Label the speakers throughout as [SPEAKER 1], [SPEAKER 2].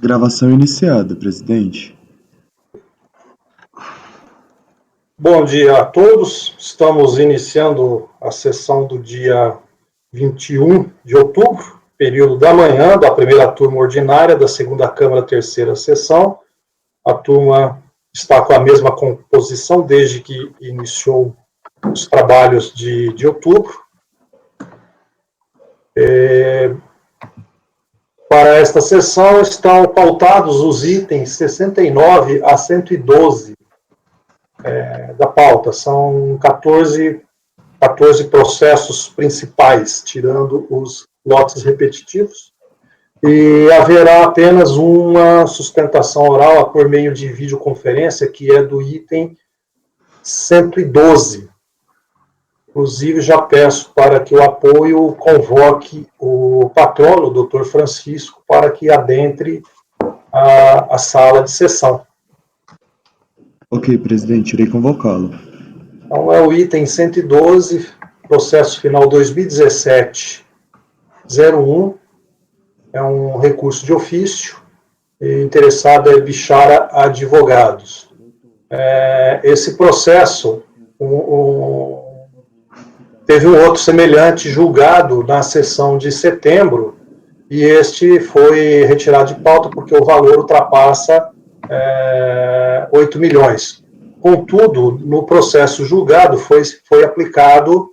[SPEAKER 1] Gravação iniciada, presidente.
[SPEAKER 2] Bom dia a todos. Estamos iniciando a sessão do dia 21 de outubro, período da manhã, da primeira turma ordinária da segunda Câmara, terceira sessão. A turma está com a mesma composição desde que iniciou os trabalhos de outubro. Para esta sessão estão pautados os itens 69 a 112 da pauta. São 14 processos principais, tirando os lotes repetitivos. E haverá apenas uma sustentação oral por meio de videoconferência, que é do item 112. Inclusive, já peço para que o apoio convoque o patrono, o doutor Francisco, para que adentre a sala de sessão.
[SPEAKER 1] Ok, presidente, irei convocá-lo.
[SPEAKER 2] Então, é o item 112, processo final 2017-01, é um recurso de ofício, e interessado é Bichara Advogados. Esse processo, teve um outro semelhante julgado na sessão de setembro, e este foi retirado de pauta porque o valor ultrapassa 8 milhões. Contudo, no processo julgado foi aplicado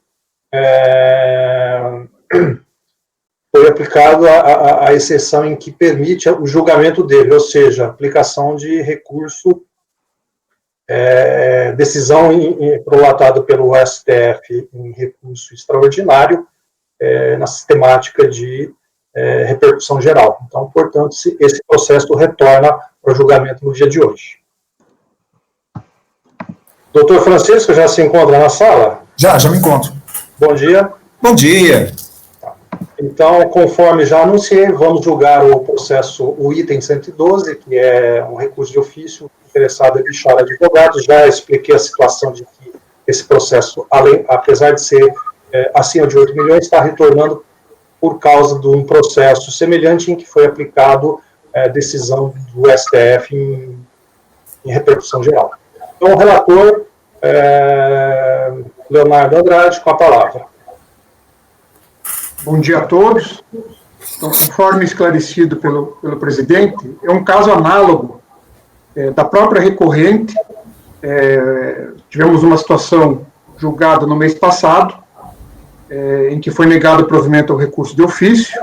[SPEAKER 2] a exceção em que permite o julgamento dele, ou seja, aplicação de recurso, decisão prolatada pelo STF em recurso extraordinário, na sistemática de repercussão geral. Então, portanto, esse processo retorna para o julgamento no dia de hoje. Doutor Francisco, já se encontra na sala?
[SPEAKER 3] Já me encontro.
[SPEAKER 2] Bom dia.
[SPEAKER 3] Bom dia.
[SPEAKER 2] Então, conforme já anunciei, vamos julgar o processo, o item 112, que é um recurso de ofício, interessado em Bichara Advogados. Já expliquei a situação de que esse processo, apesar de ser acima de 8 milhões, está retornando por causa de um processo semelhante em que foi aplicado decisão do STF em repercussão geral. Então, o relator, Leonardo Andrade, com a palavra.
[SPEAKER 4] Bom dia a todos. Então, conforme esclarecido pelo presidente, é um caso análogo da própria recorrente. Tivemos uma situação julgada no mês passado, em que foi negado o provimento ao recurso de ofício,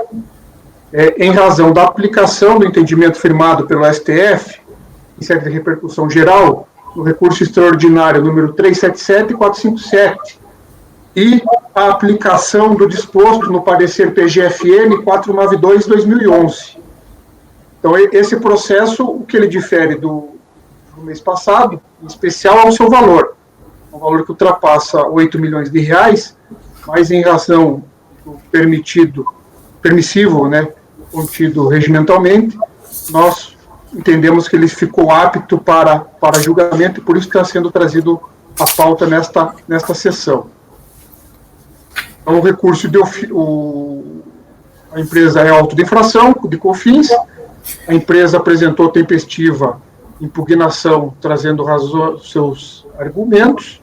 [SPEAKER 4] em razão da aplicação do entendimento firmado pelo STF, em sede de repercussão geral, no recurso extraordinário número 377 e 457, e a aplicação do disposto no parecer PGFN 492/2011. Então, esse processo, o que ele difere do mês passado, em especial, é o seu valor. Um valor que ultrapassa 8 milhões de reais, mas em razão do permissivo, contido regimentalmente, nós entendemos que ele ficou apto para julgamento e por isso está sendo trazido à pauta nesta sessão. Então, o recurso a empresa é auto de infração, de COFINS, a empresa apresentou tempestiva impugnação, trazendo seus argumentos.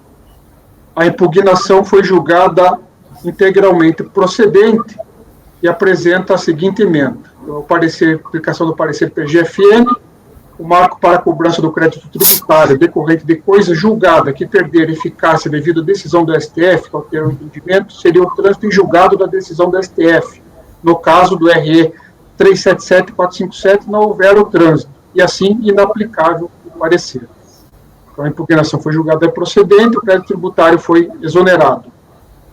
[SPEAKER 4] A impugnação foi julgada integralmente procedente e apresenta a seguinte emenda. Aplicação do parecer PGFN, o marco para a cobrança do crédito tributário decorrente de coisa julgada que perder eficácia devido à decisão do STF, que altera o entendimento, seria o trânsito em julgado da decisão do STF. No caso do RE 377 e 457, não houver o trânsito, e assim inaplicável o parecer. Então, a impugnação foi julgada procedente, o crédito tributário foi exonerado.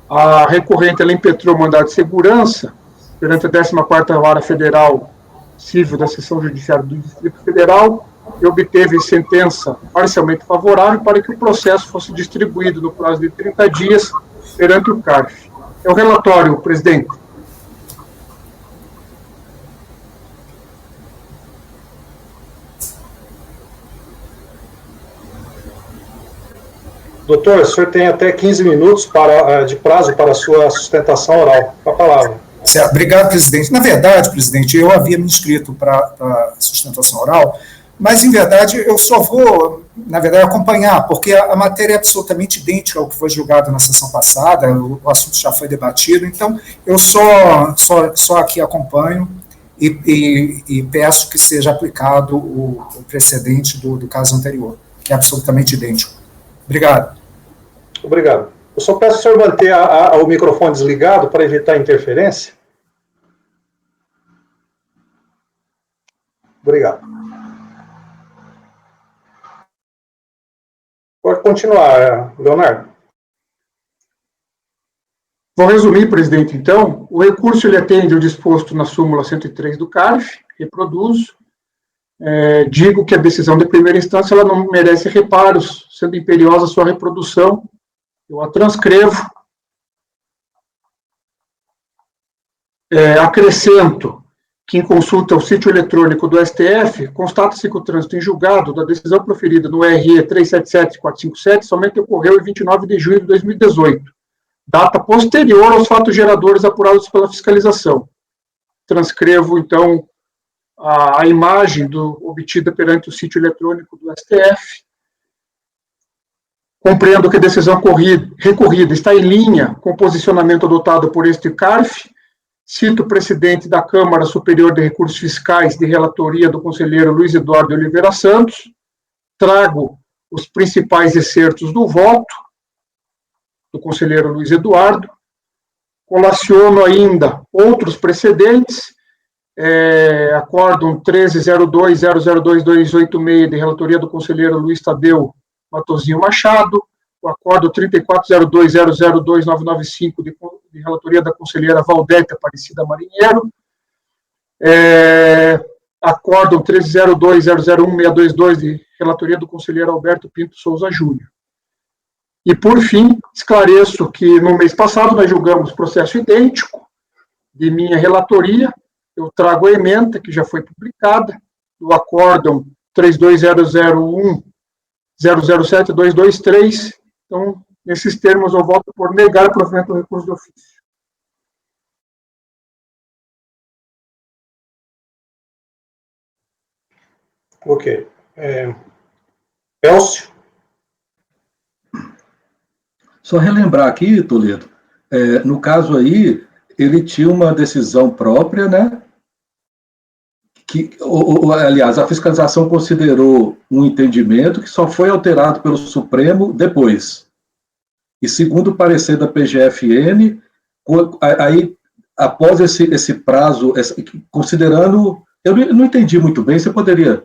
[SPEAKER 4] A recorrente ela impetrou mandado de segurança perante a 14ª Vara Federal Civil da Seção Judiciária do Distrito Federal e obteve sentença parcialmente favorável para que o processo fosse distribuído no prazo de 30 dias perante o CARF. É o relatório, presidente.
[SPEAKER 2] Doutor, o senhor tem até 15 minutos de prazo para a sua sustentação oral. Com a palavra.
[SPEAKER 3] Certo. Obrigado, presidente. Na verdade, presidente, eu havia me inscrito para sustentação oral, mas, em verdade, eu só vou, na verdade, acompanhar, porque a matéria é absolutamente idêntica ao que foi julgado na sessão passada, o assunto já foi debatido, então eu só aqui acompanho e peço que seja aplicado o precedente do caso anterior, que é absolutamente idêntico. Obrigado.
[SPEAKER 2] Obrigado. Eu só peço o senhor manter o microfone desligado para evitar interferência. Obrigado. Pode continuar, Leonardo.
[SPEAKER 4] Vou resumir, presidente, então. O recurso ele atende ao disposto na súmula 103 do CARF, reproduzo. Digo que a decisão de primeira instância ela não merece reparos, sendo imperiosa sua reprodução. Eu a transcrevo. Acrescento que, em consulta ao sítio eletrônico do STF, constata-se que o trânsito em julgado da decisão proferida no RE 377-457 somente ocorreu em 29 de junho de 2018, data posterior aos fatos geradores apurados pela fiscalização. Transcrevo, então, a imagem obtida perante o sítio eletrônico do STF. Compreendo que a decisão recorrida está em linha com o posicionamento adotado por este CARF. Cito o presidente da Câmara Superior de Recursos Fiscais de relatoria do conselheiro Luiz Eduardo Oliveira Santos. Trago os principais excertos do voto do conselheiro Luiz Eduardo. Colaciono ainda outros precedentes. Acórdão 1302-002-286 de relatoria do conselheiro Luiz Tadeu Matosinho Machado, o acórdão 3402-002-995 de relatoria da conselheira Valdete Aparecida Marinheiro, acórdão 1302-001-622 de relatoria do conselheiro Alberto Pinto Souza Júnior. E, por fim, esclareço que no mês passado nós julgamos processo idêntico de minha relatoria. Eu trago a ementa, que já foi publicada, do acórdão 3201007-223. Então, nesses termos, eu voto por negar o provimento do recurso de ofício.
[SPEAKER 2] Ok. Elcio?
[SPEAKER 5] Só relembrar aqui, Toledo, no caso aí, ele tinha uma decisão própria, né? Aliás, a fiscalização considerou um entendimento que só foi alterado pelo Supremo depois. E segundo o parecer da PGFN, aí, após esse prazo, considerando... Eu não entendi muito bem, você poderia...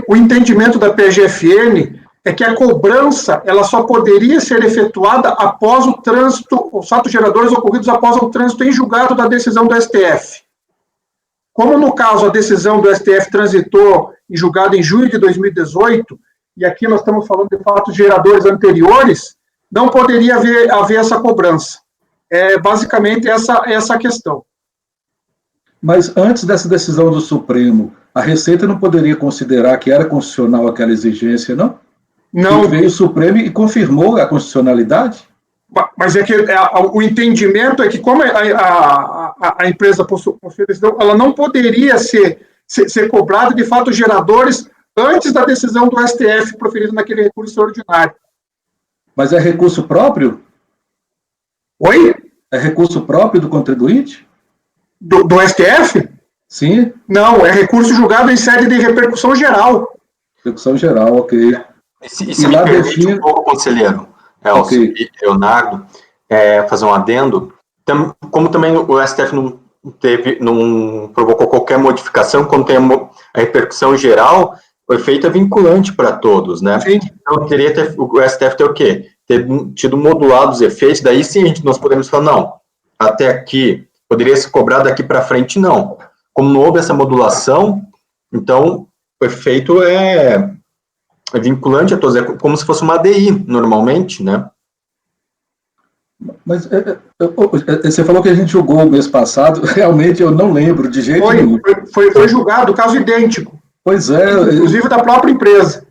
[SPEAKER 4] O entendimento da PGFN é que a cobrança ela só poderia ser efetuada após o trânsito, os fatos geradores ocorridos após o trânsito em julgado da decisão do STF. Como, no caso, a decisão do STF transitou em julgado em junho de 2018, e aqui nós estamos falando de fatos geradores anteriores, não poderia haver essa cobrança. Basicamente, essa a questão.
[SPEAKER 5] Mas antes dessa decisão do Supremo, a Receita não poderia considerar que era constitucional aquela exigência, não?
[SPEAKER 4] Não.
[SPEAKER 5] E veio o Supremo e confirmou a constitucionalidade?
[SPEAKER 4] Mas é que o entendimento é que, como a empresa possui decisão, ela não poderia ser cobrada de fatos geradores antes da decisão do STF proferida naquele recurso ordinário.
[SPEAKER 5] Mas é recurso próprio?
[SPEAKER 4] Oi?
[SPEAKER 5] É recurso próprio do contribuinte?
[SPEAKER 4] Do STF?
[SPEAKER 5] Sim.
[SPEAKER 4] Não, é recurso julgado em sede de repercussão geral.
[SPEAKER 5] Repercussão geral, ok.
[SPEAKER 6] Se me permite um pouco, conselheiro, Elcio e Leonardo, fazer um adendo, como também o STF não provocou qualquer modificação, quando tem a repercussão geral, o efeito é vinculante para todos, né?
[SPEAKER 4] Sim.
[SPEAKER 6] Então, o STF ter o quê? Ter tido modulado os efeitos, daí sim nós podemos falar, não, até aqui, poderia se cobrar daqui para frente, não. Como não houve essa modulação, então, o efeito é vinculante a todos, é como se fosse uma ADI, normalmente, né?
[SPEAKER 5] Mas você falou que a gente julgou o mês passado, realmente eu não lembro de jeito nenhum.
[SPEAKER 4] Foi julgado, caso idêntico.
[SPEAKER 5] Pois é.
[SPEAKER 4] Inclusive da própria empresa.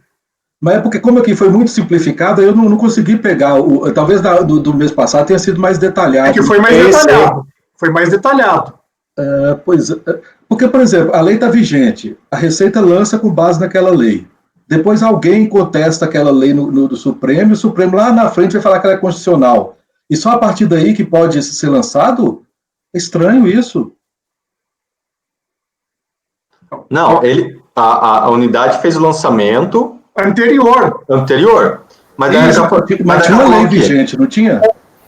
[SPEAKER 5] Mas é porque, como aqui foi muito simplificado, eu não consegui pegar. Talvez do mês passado tenha sido mais detalhado.
[SPEAKER 4] É que foi mais detalhado. Foi mais detalhado.
[SPEAKER 5] Pois é. Porque, por exemplo, a lei está vigente, a Receita lança com base naquela lei. Depois alguém contesta aquela lei no Supremo, e o Supremo lá na frente vai falar que ela é constitucional. E só a partir daí que pode ser lançado? É estranho isso.
[SPEAKER 6] Não, a unidade fez o lançamento
[SPEAKER 4] Anterior.
[SPEAKER 6] Mas daí
[SPEAKER 5] Isso,
[SPEAKER 6] já foi,
[SPEAKER 5] mas tinha uma lei vigente, não tinha?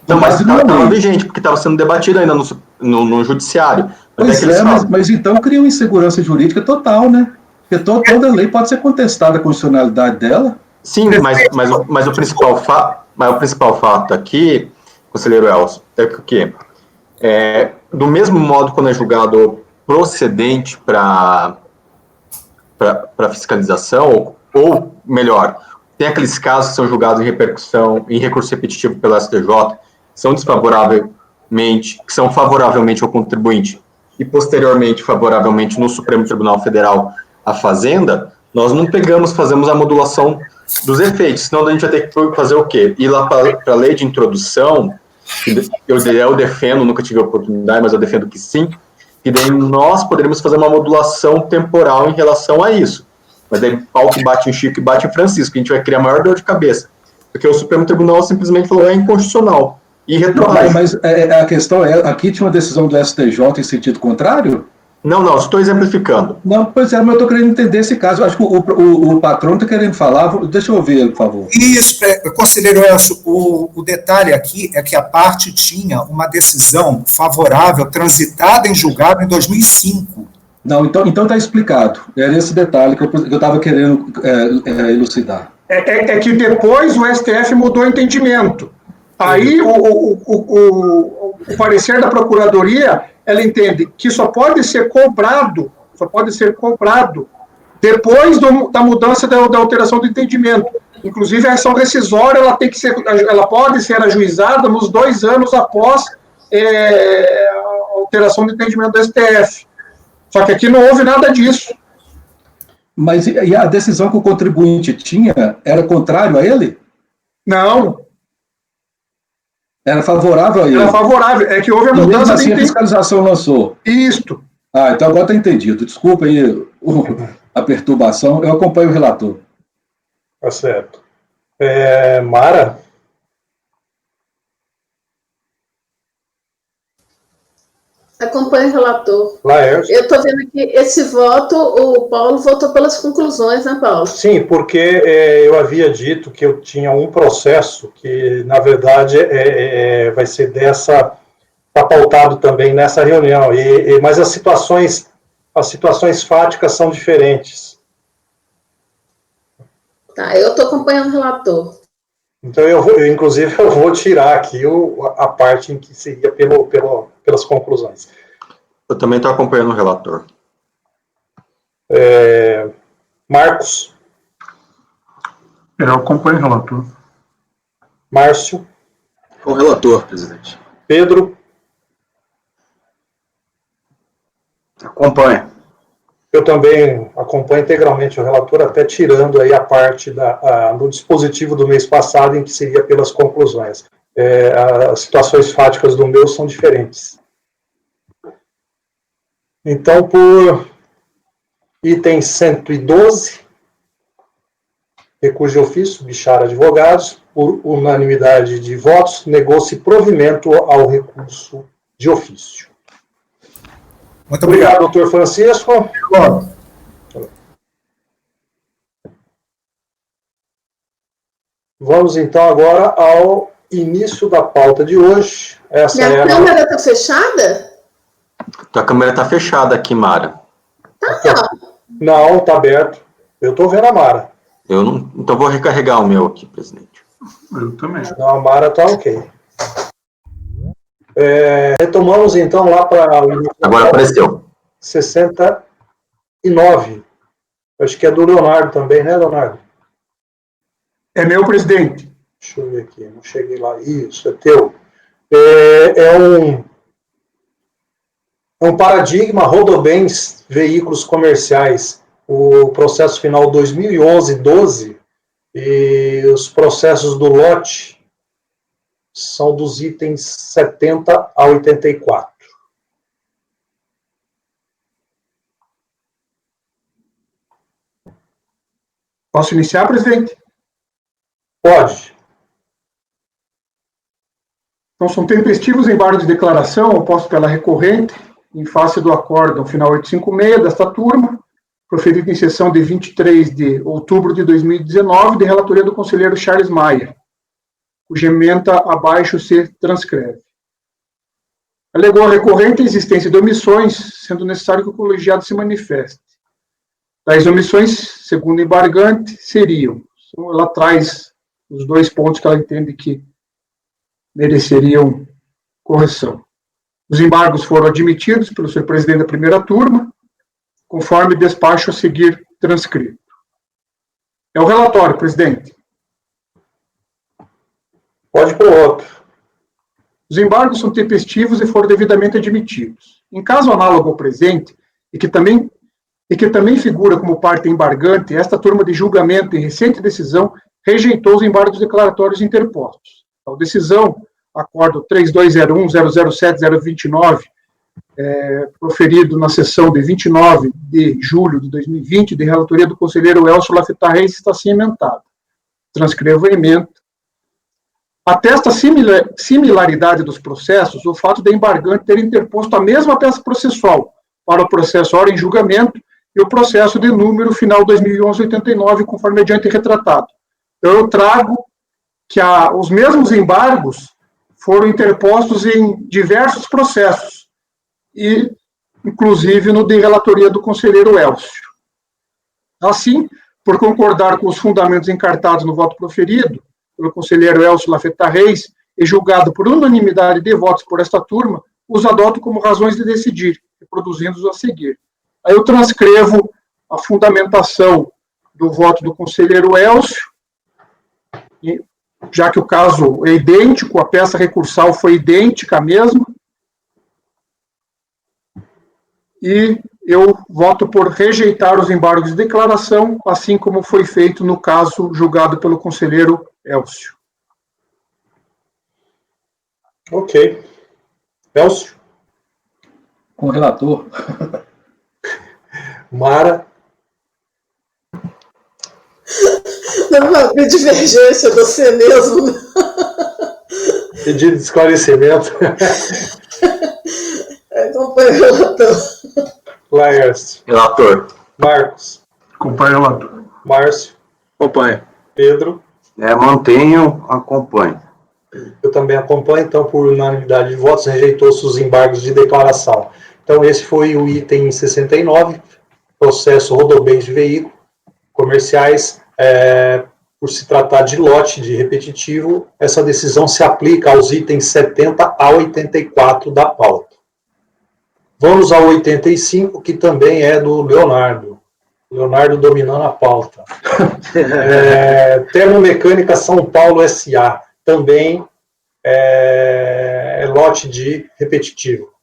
[SPEAKER 6] Não, mas
[SPEAKER 5] não
[SPEAKER 6] estava
[SPEAKER 5] lei.
[SPEAKER 6] vigente, porque estava sendo debatido ainda no judiciário.
[SPEAKER 5] Pois é, mas então cria uma insegurança jurídica total, né? Porque toda lei pode ser contestada a constitucionalidade dela.
[SPEAKER 6] Sim, mas o principal fato aqui, conselheiro Elcio, é que o quê? Do mesmo modo, quando é julgado procedente para fiscalização, ou melhor, tem aqueles casos que são julgados em recurso repetitivo pelo STJ, que são favoravelmente ao contribuinte e posteriormente favoravelmente no Supremo Tribunal Federal à Fazenda, nós não fazemos a modulação dos efeitos, senão a gente vai ter que fazer o quê? Ir lá para a lei de introdução, que eu defendo, nunca tive a oportunidade, mas eu defendo que sim, e daí nós poderíamos fazer uma modulação temporal em relação a isso. Mas daí pau que bate em Chico e bate em Francisco, a gente vai criar maior dor de cabeça. Porque o Supremo Tribunal simplesmente falou inconstitucional. E retroage.
[SPEAKER 5] Mas a questão aqui tinha uma decisão do STJ em sentido contrário?
[SPEAKER 6] Não, estou exemplificando.
[SPEAKER 5] Não, pois é, mas eu estou querendo entender esse caso. Acho que o patrão está querendo falar. Deixa eu ouvir ele, por favor.
[SPEAKER 3] Isso, conselheiro Elcio, o detalhe aqui é que a parte tinha uma decisão favorável, transitada em julgado em 2005.
[SPEAKER 5] Não, então está explicado. Era esse detalhe que eu estava querendo elucidar.
[SPEAKER 4] É que depois o STF mudou o entendimento. Aí o parecer da Procuradoria, ela entende que só pode ser cobrado depois da mudança da alteração do entendimento. Inclusive, a ação rescisória ela pode ser ajuizada nos 2 anos após a alteração do entendimento do STF. Só que aqui não houve nada disso.
[SPEAKER 5] Mas e a decisão que o contribuinte tinha era contrário a ele?
[SPEAKER 4] Não.
[SPEAKER 5] Era favorável a ele?
[SPEAKER 4] Era favorável. É que houve a mudança...
[SPEAKER 5] E mesmo assim a fiscalização lançou?
[SPEAKER 4] Isto.
[SPEAKER 5] Então agora está entendido. Desculpa aí a perturbação. Eu acompanho o relator.
[SPEAKER 2] Tá certo. Mara?
[SPEAKER 7] Acompanho o relator.
[SPEAKER 2] Laércio?
[SPEAKER 7] Eu estou vendo aqui, esse voto, o Paulo votou pelas conclusões, né, Paulo?
[SPEAKER 2] Sim, porque eu havia dito que eu tinha um processo que, na verdade, vai ser está pautado também nessa reunião, mas as situações fáticas são diferentes.
[SPEAKER 7] Tá, eu estou acompanhando o relator.
[SPEAKER 2] Então, inclusive, eu vou tirar aqui a parte em que seria pelas conclusões.
[SPEAKER 6] Eu também estou acompanhando o relator.
[SPEAKER 2] Marcos?
[SPEAKER 4] Eu acompanho o relator.
[SPEAKER 2] Márcio?
[SPEAKER 8] Com o relator, presidente.
[SPEAKER 2] Pedro?
[SPEAKER 8] Acompanho.
[SPEAKER 2] Eu também acompanho integralmente o relator, até tirando aí a parte do dispositivo do mês passado, em que seria pelas conclusões. As situações fáticas do meu são diferentes. Então, por item 112, recurso de ofício, Bichara Advogados, por unanimidade de votos, negou-se provimento ao recurso de ofício.
[SPEAKER 3] Muito obrigado.
[SPEAKER 2] Obrigado, doutor Francisco. Vamos, então, agora ao início da pauta de hoje.
[SPEAKER 7] Minha câmera está fechada?
[SPEAKER 6] Tua câmera está fechada aqui, Mara.
[SPEAKER 7] Tá.
[SPEAKER 2] Não, está aberto. Eu estou vendo a Mara.
[SPEAKER 6] Eu não... Então, vou recarregar o meu aqui, presidente.
[SPEAKER 4] Eu também.
[SPEAKER 2] Não, a Mara está ok. Retomamos, então, lá para...
[SPEAKER 6] Agora apareceu.
[SPEAKER 2] 69. Acho que é do Leonardo também, né, Leonardo?
[SPEAKER 4] É meu, presidente.
[SPEAKER 2] Deixa eu ver aqui, não cheguei lá. Isso, é teu. Um paradigma, rodobens, veículos comerciais. O processo final 2011-12, E os processos do lote são dos itens 70 a 84.
[SPEAKER 4] Posso iniciar, presidente?
[SPEAKER 2] Pode.
[SPEAKER 4] Então, são tempestivos embargos de declaração opostos pela recorrente, em face do acórdão final 856 desta turma, proferido em sessão de 23 de outubro de 2019, de relatoria do conselheiro Charles Maia, cuja ementa abaixo se transcreve. Alegou a recorrente a existência de omissões, sendo necessário que o colegiado se manifeste. Tais omissões, segundo o embargante, seriam, então ela traz os 2 pontos que ela entende que mereceriam correção. Os embargos foram admitidos pelo senhor presidente da primeira turma, conforme despacho a seguir transcrito. É o relatório, presidente.
[SPEAKER 2] Pode ir para o outro.
[SPEAKER 4] Os embargos são tempestivos e foram devidamente admitidos. Em caso análogo ao presente, e que também figura como parte embargante, esta turma de julgamento em recente decisão rejeitou os embargos declaratórios interpostos. A decisão, acordo 3201-007-029, proferido na sessão de 29 de julho de 2020, de relatoria do conselheiro Elcio Lafetta Reis, está assim emendada. Transcrevo a emenda. Atesta a similaridade dos processos o fato de embargante ter interposto a mesma peça processual para o processo ora em julgamento e o processo de número final 2011-89, conforme adiante retratado. Então, eu trago que os mesmos embargos foram interpostos em diversos processos, e inclusive no de relatoria do conselheiro Elcio. Assim, por concordar com os fundamentos encartados no voto proferido pelo conselheiro Elcio Lafetta Reis e julgado por unanimidade de votos por esta turma, os adoto como razões de decidir, reproduzindo-os a seguir. Aí eu transcrevo a fundamentação do voto do conselheiro Elcio, e, já que o caso é idêntico, a peça recursal foi idêntica à mesma, e eu voto por rejeitar os embargos de declaração, assim como foi feito no caso julgado pelo conselheiro Elcio.
[SPEAKER 2] Ok. Elcio?
[SPEAKER 5] Com o relator.
[SPEAKER 2] Mara?
[SPEAKER 7] Não vai abrir divergência do você mesmo.
[SPEAKER 2] Pedido de esclarecimento.
[SPEAKER 7] Acompanha o relator.
[SPEAKER 2] Laércio?
[SPEAKER 6] Relator.
[SPEAKER 2] Marcos?
[SPEAKER 4] Acompanha o relator.
[SPEAKER 2] Márcio?
[SPEAKER 8] Acompanho.
[SPEAKER 2] Pedro?
[SPEAKER 6] Mantenho, acompanho.
[SPEAKER 2] Eu também acompanho, então, por unanimidade de votos, rejeitou-se os embargos de declaração. Então, esse foi o item 69, processo rodobens de veículos comerciais. Por se tratar de lote de repetitivo, essa decisão se aplica aos itens 70 a 84 da pauta. Vamos ao 85, que também é do Leonardo. Leonardo dominando a pauta. Termomecânica São Paulo S.A. Também é lote de repetitivo.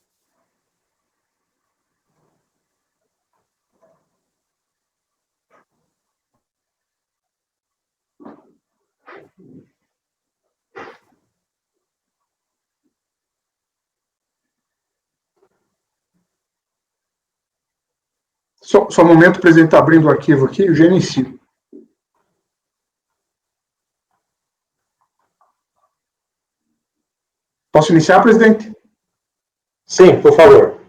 [SPEAKER 4] Só um momento, presidente, está abrindo o arquivo aqui, eu já inicio. Posso iniciar, presidente?
[SPEAKER 2] Sim, por favor.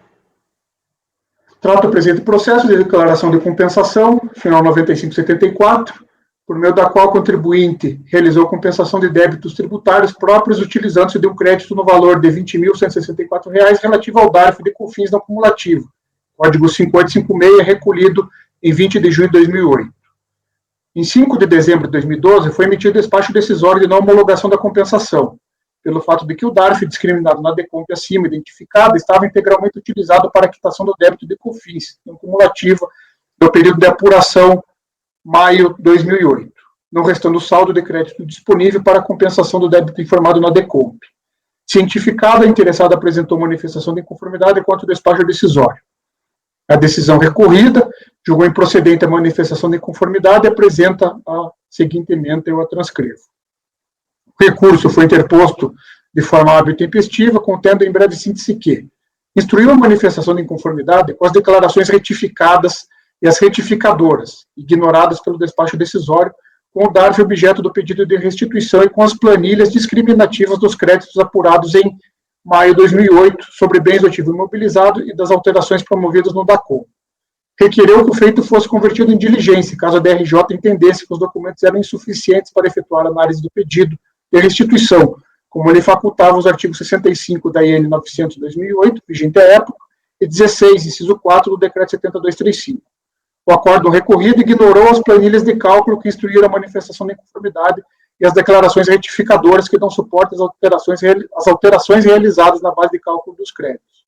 [SPEAKER 4] Trata o presente processo de declaração de compensação, final 9574, por meio da qual o contribuinte realizou compensação de débitos tributários próprios utilizando-se de um crédito no valor de R$ 20.164 relativo ao DARF de COFINS não cumulativo, código 5856, recolhido em 20 de junho de 2008. Em 5 de dezembro de 2012, foi emitido despacho decisório de não homologação da compensação, pelo fato de que o DARF discriminado na DECOMP acima identificada estava integralmente utilizado para a quitação do débito de COFINS não cumulativo do período de apuração maio de 2008, não restando saldo de crédito disponível para a compensação do débito informado na DECOMP. Cientificada, a interessada apresentou manifestação de inconformidade quanto ao despacho decisório. A decisão recorrida julgou improcedente a manifestação de inconformidade e apresenta a seguintemente eu a transcrevo. O recurso foi interposto de forma hábil e tempestiva, contendo em breve síntese que instruiu a manifestação de inconformidade com as declarações retificadas e as retificadoras, ignoradas pelo despacho decisório, com o DARF objeto do pedido de restituição e com as planilhas discriminativas dos créditos apurados em maio de 2008 sobre bens do ativo imobilizado e das alterações promovidas no DACOM. Requereu que o feito fosse convertido em diligência, caso a DRJ entendesse que os documentos eram insuficientes para efetuar a análise do pedido de restituição, como lhe facultavam os artigos 65 da IN 900/2008, vigente à época, e 16, inciso 4, do Decreto 7235. O acórdão recorrido ignorou as planilhas de cálculo que instruíram a manifestação de inconformidade e as declarações retificadoras que dão suporte às alterações realizadas na base de cálculo dos créditos.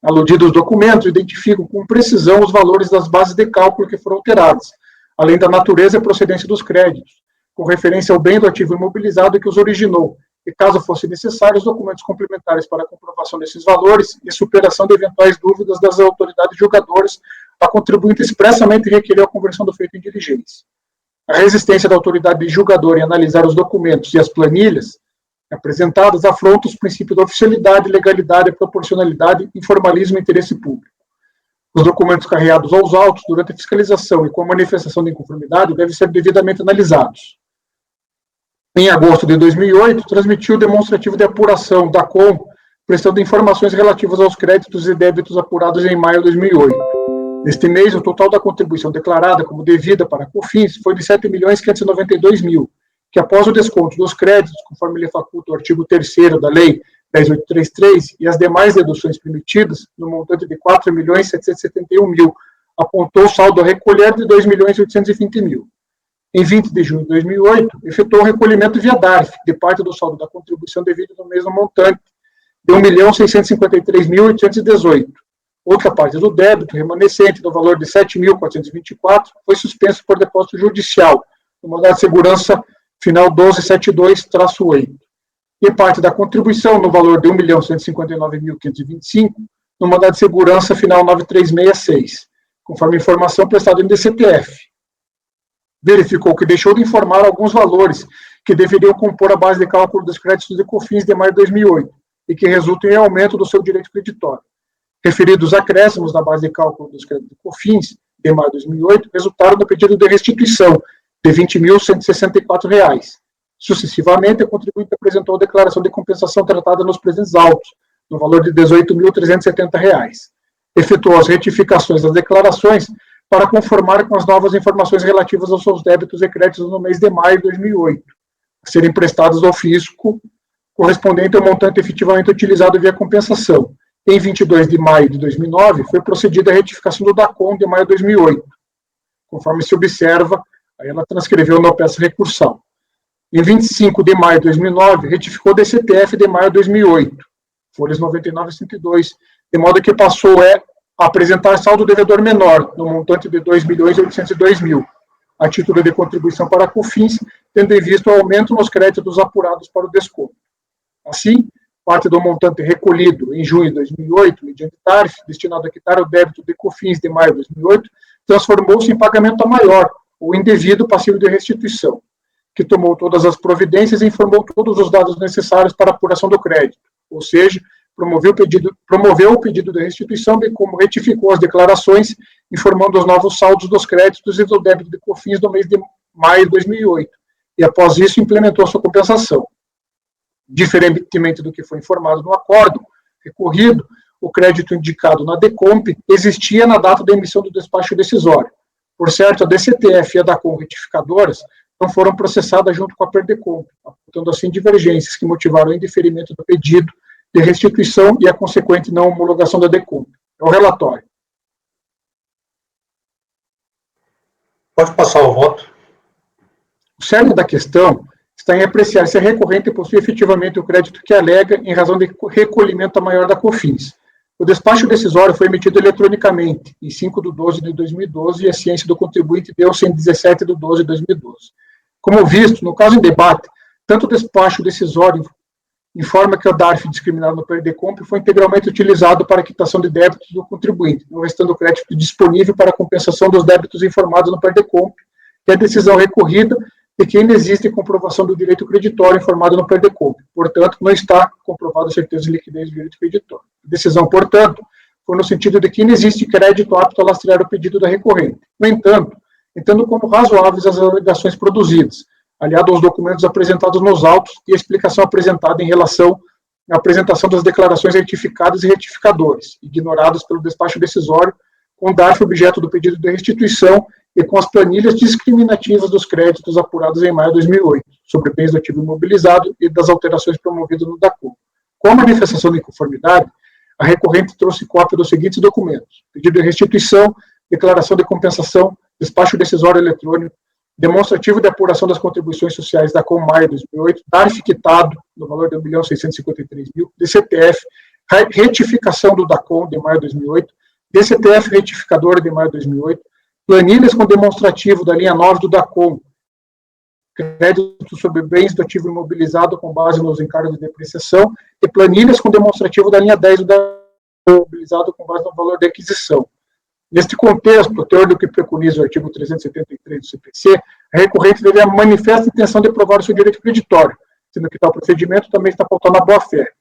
[SPEAKER 4] Aludidos documentos identificam com precisão os valores das bases de cálculo que foram alteradas, além da natureza e procedência dos créditos, com referência ao bem do ativo imobilizado que os originou, e, caso fosse necessário, os documentos complementares para a comprovação desses valores e superação de eventuais dúvidas das autoridades julgadoras, a contribuinte expressamente requereu a conversão do feito em diligência. A resistência da autoridade julgadora em analisar os documentos e as planilhas apresentadas afronta os princípios da oficialidade, legalidade, proporcionalidade, informalismo e interesse público. Os documentos carreados aos autos durante a fiscalização e com a manifestação de inconformidade devem ser devidamente analisados. Em agosto de 2008, transmitiu o demonstrativo de apuração da DACOM, prestando informações relativas aos créditos e débitos apurados em maio de 2008. Neste mês, o total da contribuição declarada como devida para a COFINS foi de R$ 7.592.000, que após o desconto dos créditos, conforme lhe faculta o artigo 3º da Lei 10.833 e as demais deduções permitidas, no montante de R$ 4.771.000, apontou o saldo a recolher de R$ 2.820.000. Em 20 de junho de 2008, efetuou o recolhimento via DARF, de parte do saldo da contribuição devida no mesmo montante, de R$ 1.653.818. Outra parte do débito, remanescente, no valor de R$ 7.424, foi suspenso por depósito judicial, no mandado de segurança final 1272-8. E parte da contribuição, no valor de R$ 1.159.525, no mandado de segurança final 9366, conforme informação prestada em DCTF. Verificou que deixou de informar alguns valores que deveriam compor a base de cálculo dos créditos de COFINS de maio de 2008 e que resultam em aumento do seu direito creditório. Referidos acréscimos na base de cálculo dos créditos de COFINS de maio de 2008 resultaram no pedido de restituição de R$ 20.164. Sucessivamente, a contribuinte apresentou a declaração de compensação tratada nos presentes autos, no valor de R$ 18.370. Efetuou as retificações das declarações para conformar com as novas informações relativas aos seus débitos e créditos no mês de maio de 2008, a serem prestados ao fisco correspondente ao montante efetivamente utilizado via compensação. Em 22 de maio de 2009, foi procedida a retificação do DACOM de maio de 2008. Conforme se observa, aí ela transcreveu na peça recursal. Em 25 de maio de 2009, retificou o DCTF de maio de 2008, folhas 99 e 102, de modo que passou a apresentar saldo devedor menor, no montante de R$ 2.802.000, a título de contribuição para a COFINS, tendo em vista o aumento nos créditos apurados para o desconto. Assim, parte do montante recolhido em junho de 2008, mediante DARF, destinado a quitar o débito de COFINS de maio de 2008, transformou-se em pagamento a maior, ou indevido passivo de restituição, que tomou todas as providências e informou todos os dados necessários para a apuração do crédito, ou seja, promoveu o pedido de restituição, bem como retificou as declarações, informando os novos saldos dos créditos e do débito de COFINS no mês de maio de 2008, e após isso implementou a sua compensação. Diferentemente do que foi informado no acórdão recorrido, o crédito indicado na DECOMP existia na data da emissão do despacho decisório. Por certo, a DCTF e a DACOM retificadoras não foram processadas junto com a PERDECOMP, apontando assim divergências que motivaram o indeferimento do pedido de restituição e a consequente não homologação da DECOMP. É o relatório.
[SPEAKER 2] Pode passar o voto.
[SPEAKER 4] O cerne da questão está em apreciar se a recorrente possui efetivamente o crédito que alega em razão de recolhimento maior da COFINS. O despacho decisório foi emitido eletronicamente em 5 de 12 de 2012 e a ciência do contribuinte deu-se em 17 de 12 de 2012. Como visto, no caso em debate, tanto o despacho decisório informa que o DARF discriminado no PERDECOMP foi integralmente utilizado para a quitação de débitos do contribuinte, não restando o crédito disponível para a compensação dos débitos informados no PERDECOMP, e a decisão recorrida de que ainda existe comprovação do direito creditório informado no PERDECOP. Portanto, não está comprovada a certeza de liquidez do direito creditório. A decisão, portanto, foi no sentido de que ainda existe crédito apto a lastrear o pedido da recorrente. No entanto, entendo como razoáveis as alegações produzidas, aliado aos documentos apresentados nos autos e a explicação apresentada em relação à apresentação das declarações retificadas e retificadores, ignoradas pelo despacho decisório, com o DARF objeto do pedido de restituição e com as planilhas discriminativas dos créditos apurados em maio de 2008, sobre bens do ativo imobilizado e das alterações promovidas no DACOM. Com a manifestação de inconformidade, a recorrente trouxe cópia dos seguintes documentos: pedido de restituição, declaração de compensação, despacho decisório eletrônico, demonstrativo de apuração das contribuições sociais da DACOM maio de 2008, DARF quitado, no valor de R$1.653.000, DCTF, retificação do DACOM de maio de 2008, DCTF retificador de maio de 2008, planilhas com demonstrativo da linha 9 do DACOM, crédito sobre bens do ativo imobilizado com base nos encargos de depreciação, e planilhas com demonstrativo da linha 10 do DACOM imobilizado com base no valor de aquisição. Neste contexto, a teor do que preconiza o artigo 373 do CPC, a recorrente deve a manifesta intenção de provar o seu direito creditório, sendo que tal procedimento também está pautado na boa-fé.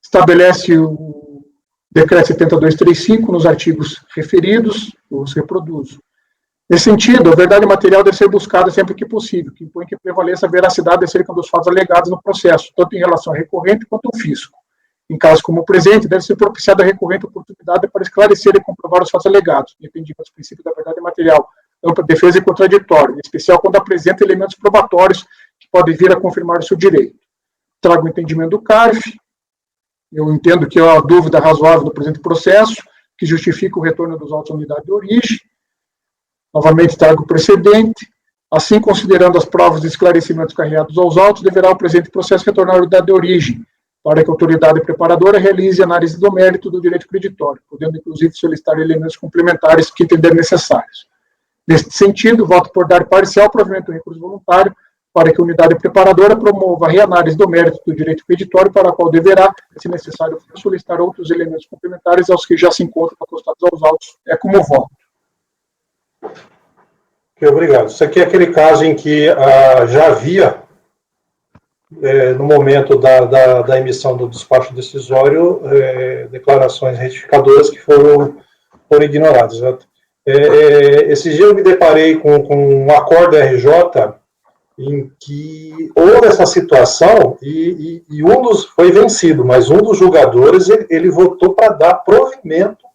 [SPEAKER 4] Estabelece o decreto 7235 nos artigos referidos, os reproduzo. Nesse sentido, a verdade material deve ser buscada sempre que possível, que impõe que prevaleça a veracidade acerca dos fatos alegados no processo, tanto em relação ao recorrente quanto ao fisco. Em caso como o presente, deve ser propiciada a recorrente oportunidade para esclarecer e comprovar os fatos alegados, dependendo dos princípios da verdade material, ampla defesa e contraditório, em especial quando apresenta elementos probatórios que podem vir a confirmar o seu direito. Trago o entendimento do CARF. Eu entendo que há uma dúvida razoável no presente processo, que justifica o retorno dos autos à unidade de origem. Novamente, trago o precedente. Assim, considerando as provas de esclarecimentos carregados aos autos, deverá o presente processo retornar à unidade de origem, para que a autoridade preparadora realize análise do mérito do direito creditório, podendo, inclusive, solicitar elementos complementares que entender necessários. Neste sentido, voto por dar parcial provimento do recurso voluntário, para que a unidade preparadora promova a reanálise do mérito do direito creditório, para a qual deverá, se necessário, solicitar outros elementos complementares aos que já se encontram acostados aos autos. É como voto.
[SPEAKER 2] Ok, obrigado. Isso aqui é aquele caso em que já havia, no momento da emissão do despacho decisório, declarações retificadoras que foram ignoradas. Esse dia eu me deparei com um acordo RJ em que houve essa situação e foi vencido, mas um dos julgadores ele votou para dar provimento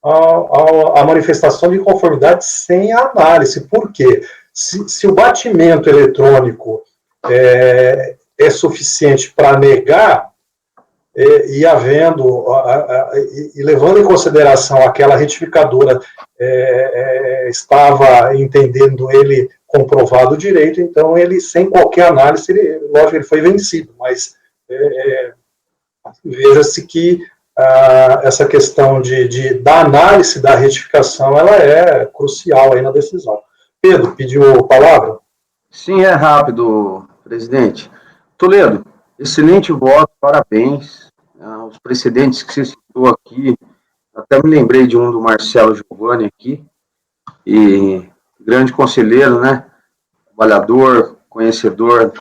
[SPEAKER 2] à manifestação de inconformidade sem análise. Por quê? Se o batimento eletrônico é suficiente para negar, e havendo, e levando em consideração aquela retificadora estava entendendo ele comprovado o direito, então ele, sem qualquer análise, lógico, ele foi vencido, mas veja-se que essa questão da análise da retificação, ela é crucial aí na decisão. Pedro, pediu a palavra?
[SPEAKER 9] Sim, é rápido, presidente. Toledo, excelente voto, parabéns. Os precedentes que você citou aqui, até me lembrei de um do Marcelo Giovanni aqui, e grande conselheiro, né? Trabalhador, conhecedor,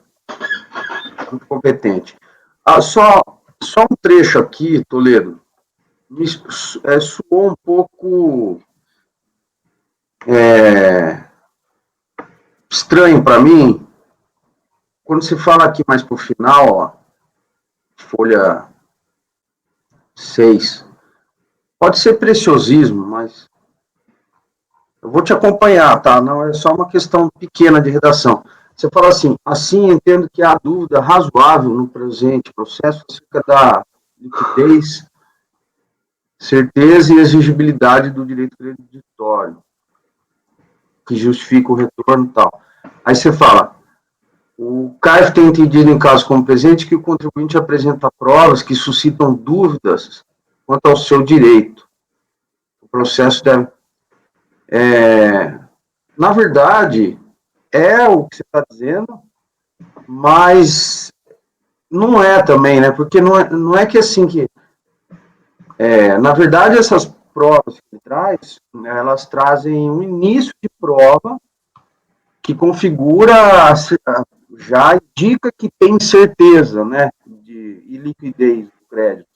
[SPEAKER 9] muito competente. Só um trecho aqui, Toledo, soou um pouco estranho para mim, quando se fala aqui mais para o final, ó, folha 6, pode ser preciosismo, mas eu vou te acompanhar, tá? Não é só uma questão pequena de redação. Você fala assim entendo que há dúvida razoável no presente processo acerca da liquidez, certeza e exigibilidade do direito creditório, que justifica o retorno e tal. Aí você fala, o CARF tem entendido em caso como presente que o contribuinte apresenta provas que suscitam dúvidas quanto ao seu direito. O processo deve... na verdade, é o que você está dizendo, mas não é também, né? Porque não é que assim que... na verdade, essas provas que ele traz, elas trazem um início de prova que configura, já indica que tem certeza, né, de iliquidez do crédito.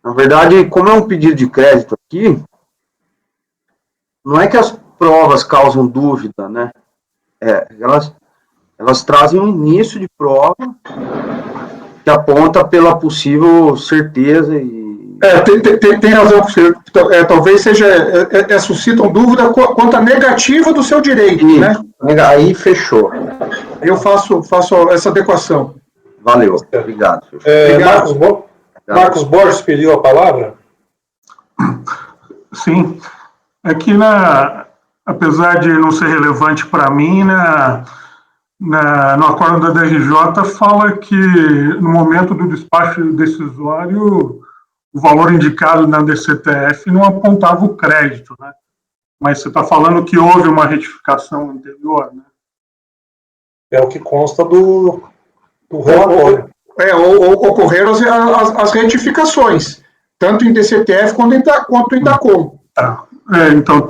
[SPEAKER 9] Na verdade, como é um pedido de crédito aqui, não é que as provas causam dúvida, né? Elas trazem um início de prova que aponta pela possível certeza e...
[SPEAKER 4] Tem razão, talvez suscitam dúvida quanto à negativa do seu direito, né?
[SPEAKER 9] Aí fechou.
[SPEAKER 4] Eu faço essa adequação.
[SPEAKER 9] Valeu, obrigado.
[SPEAKER 2] Marcos Borges pediu a palavra?
[SPEAKER 10] Sim. Aqui, apesar de não ser relevante para mim, no acordo da DRJ fala que no momento do despacho decisório o valor indicado na DCTF não apontava o crédito, né? Mas você está falando que houve uma retificação anterior, né?
[SPEAKER 2] É o que consta do relatório.
[SPEAKER 4] Ocorreram as retificações, tanto em DCTF quanto em DACOM.
[SPEAKER 10] Tá. Então,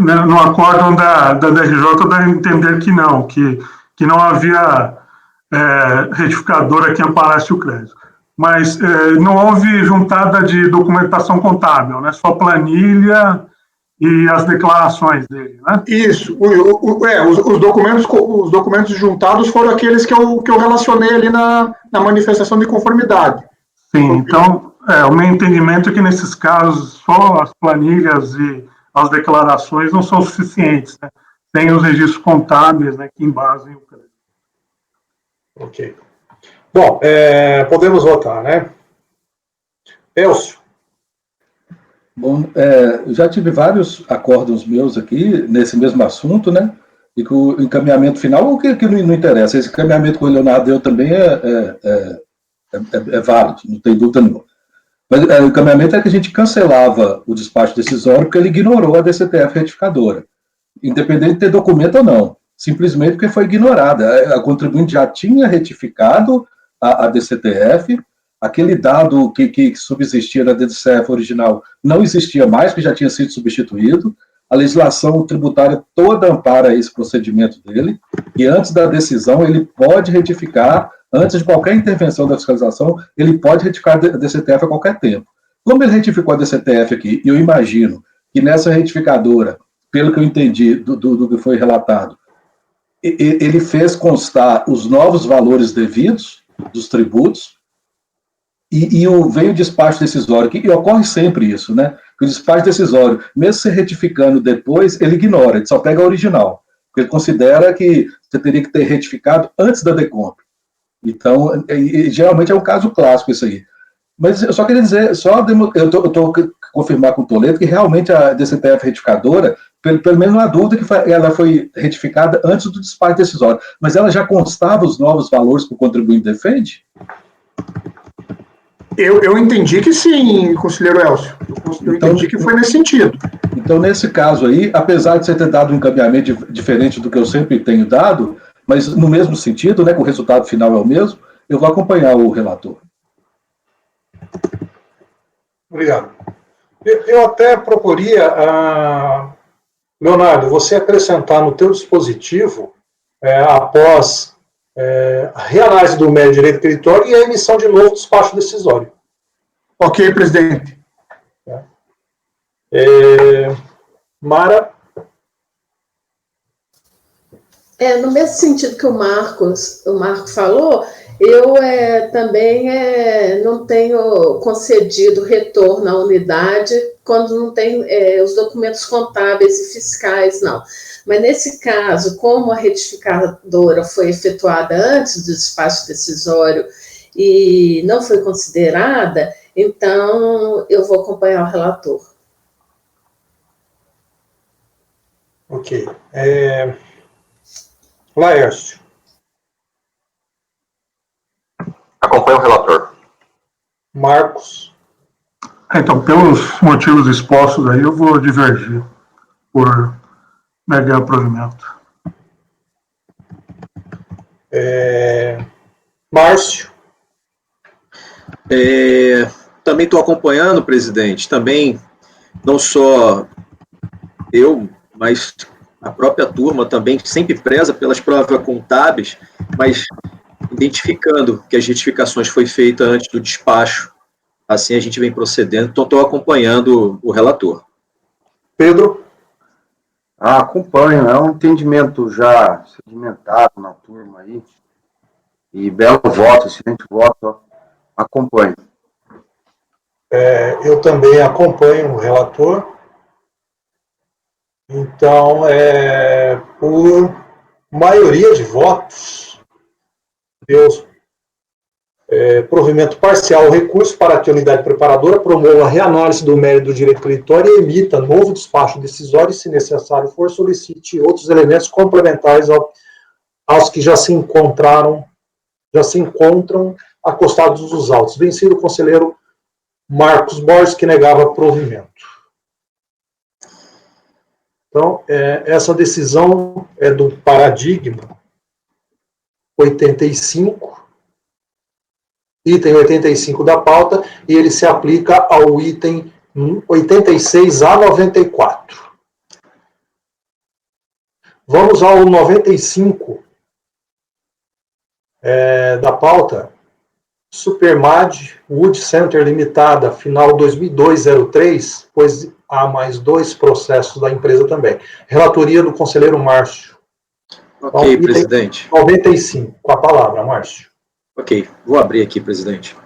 [SPEAKER 10] né, no acórdão da DRJ dá a entender que não havia retificadora que amparasse o crédito. Mas não houve juntada de documentação contábil, né? Só planilha e as declarações dele, né?
[SPEAKER 4] Isso. Os documentos juntados foram aqueles que eu relacionei ali na manifestação de conformidade.
[SPEAKER 10] Sim, então, o meu entendimento é que nesses casos só as planilhas e as declarações não são suficientes, né? Tem os registros contábeis, né, que embasem o crédito.
[SPEAKER 2] Ok. Bom, podemos votar, né? Elcio.
[SPEAKER 5] Bom, eu já tive vários acórdãos meus aqui nesse mesmo assunto, né? E que o encaminhamento final, o que não interessa, esse encaminhamento que o Leonardo deu também é válido, não tem dúvida nenhuma. Mas o encaminhamento é que a gente cancelava o despacho decisório porque ele ignorou a DCTF retificadora, independente de ter documento ou não, simplesmente porque foi ignorada. A contribuinte já tinha retificado a DCTF, aquele dado que subsistia na DCTF original não existia mais, porque já tinha sido substituído, a legislação tributária toda ampara esse procedimento dele, e antes da decisão ele pode retificar, antes de qualquer intervenção da fiscalização, ele pode retificar a DCTF a qualquer tempo. Como ele retificou a DCTF aqui, e eu imagino que nessa retificadora, pelo que eu entendi do que foi relatado, ele fez constar os novos valores devidos dos tributos, e veio o despacho decisório, e ocorre sempre isso, né? Que o despacho decisório, mesmo se retificando depois, ele ignora, ele só pega a original, porque ele considera que você teria que ter retificado antes da DECOMP. Então, geralmente é um caso clássico isso aí. Mas eu só queria dizer, eu estou confirmar com o Toledo que realmente a DCTF retificadora, pelo menos não há dúvida que ela foi retificada antes do despacho decisório, mas ela já constava os novos valores que o contribuinte defende?
[SPEAKER 4] Eu entendi que sim, conselheiro Elcio. Eu entendi que foi nesse sentido.
[SPEAKER 5] Então, nesse caso aí, apesar de você ter dado um encaminhamento diferente do que eu sempre tenho dado, mas no mesmo sentido, né, que o resultado final é o mesmo, eu vou acompanhar o relator.
[SPEAKER 2] Obrigado. Eu até proporia, Leonardo, você acrescentar no teu dispositivo, após a reanálise do médio direito creditório e a emissão de novo despacho decisório.
[SPEAKER 4] Ok, presidente.
[SPEAKER 2] Mara?
[SPEAKER 7] No mesmo sentido que o Marco falou, eu também não tenho concedido retorno à unidade quando não tem os documentos contábeis e fiscais, não. Mas nesse caso, como a retificadora foi efetuada antes do despacho decisório e não foi considerada, então eu vou acompanhar o relator.
[SPEAKER 2] Ok. Laércio.
[SPEAKER 6] Acompanha o relator.
[SPEAKER 2] Marcos.
[SPEAKER 10] Então, pelos motivos expostos aí, eu vou divergir por negar o provimento.
[SPEAKER 2] Márcio.
[SPEAKER 8] Também estou acompanhando, presidente, também, não só eu, mas a própria turma também sempre preza pelas provas contábeis, mas identificando que as retificações foi feita antes do despacho, assim a gente vem procedendo, então estou acompanhando o relator.
[SPEAKER 2] Pedro?
[SPEAKER 9] Acompanho, é um entendimento já sedimentado na turma aí, e belo voto, excelente voto, ó. Acompanho.
[SPEAKER 2] Eu também acompanho o relator. Então, por maioria de votos, provimento parcial ao recurso para que a unidade preparadora promova a reanálise do mérito do direito creditório e emita novo despacho decisório e, se necessário for, solicite outros elementos complementares aos que já se encontram acostados dos autos. Vencido o conselheiro Marcos Borges, que negava provimento. Então, essa decisão é do paradigma 85, item 85 da pauta, e ele se aplica ao item 86 a 94. Vamos ao 95 da pauta. Supermad Wood Center Limitada, final 2002-03, pois há mais 2 processos da empresa também. Relatoria do conselheiro Márcio.
[SPEAKER 8] Ok,
[SPEAKER 2] então,
[SPEAKER 8] presidente.
[SPEAKER 2] 95, com a palavra, Márcio.
[SPEAKER 8] Ok, vou abrir aqui, presidente.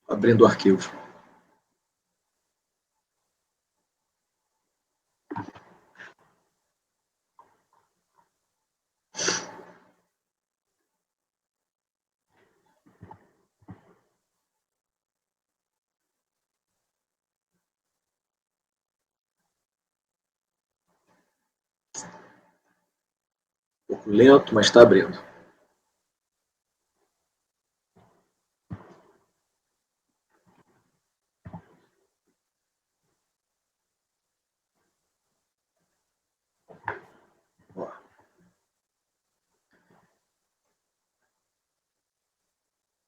[SPEAKER 8] Abrindo o arquivo. Um pouco lento, mas está abrindo.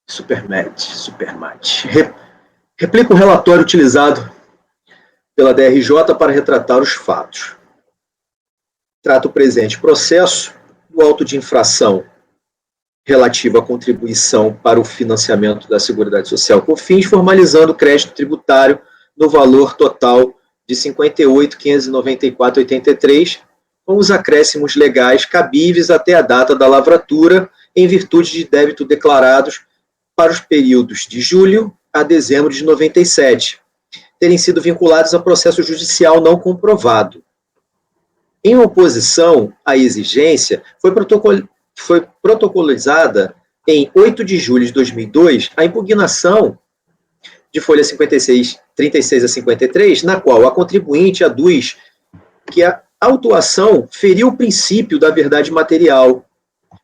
[SPEAKER 8] Supermat. Replica o relatório utilizado pela DRJ para retratar os fatos. Trata o presente processo do auto de infração relativo à contribuição para o financiamento da Seguridade Social COFINS, formalizando o crédito tributário no valor total de R$ 58.594,83, com os acréscimos legais cabíveis até a data da lavratura, em virtude de débito declarados para os períodos de julho a dezembro de 97, terem sido vinculados a processo judicial não comprovado. Em oposição à exigência, foi protocolizada em 8 de julho de 2002 a impugnação de folha 36 a 53, na qual a contribuinte aduz que a autuação feriu o princípio da verdade material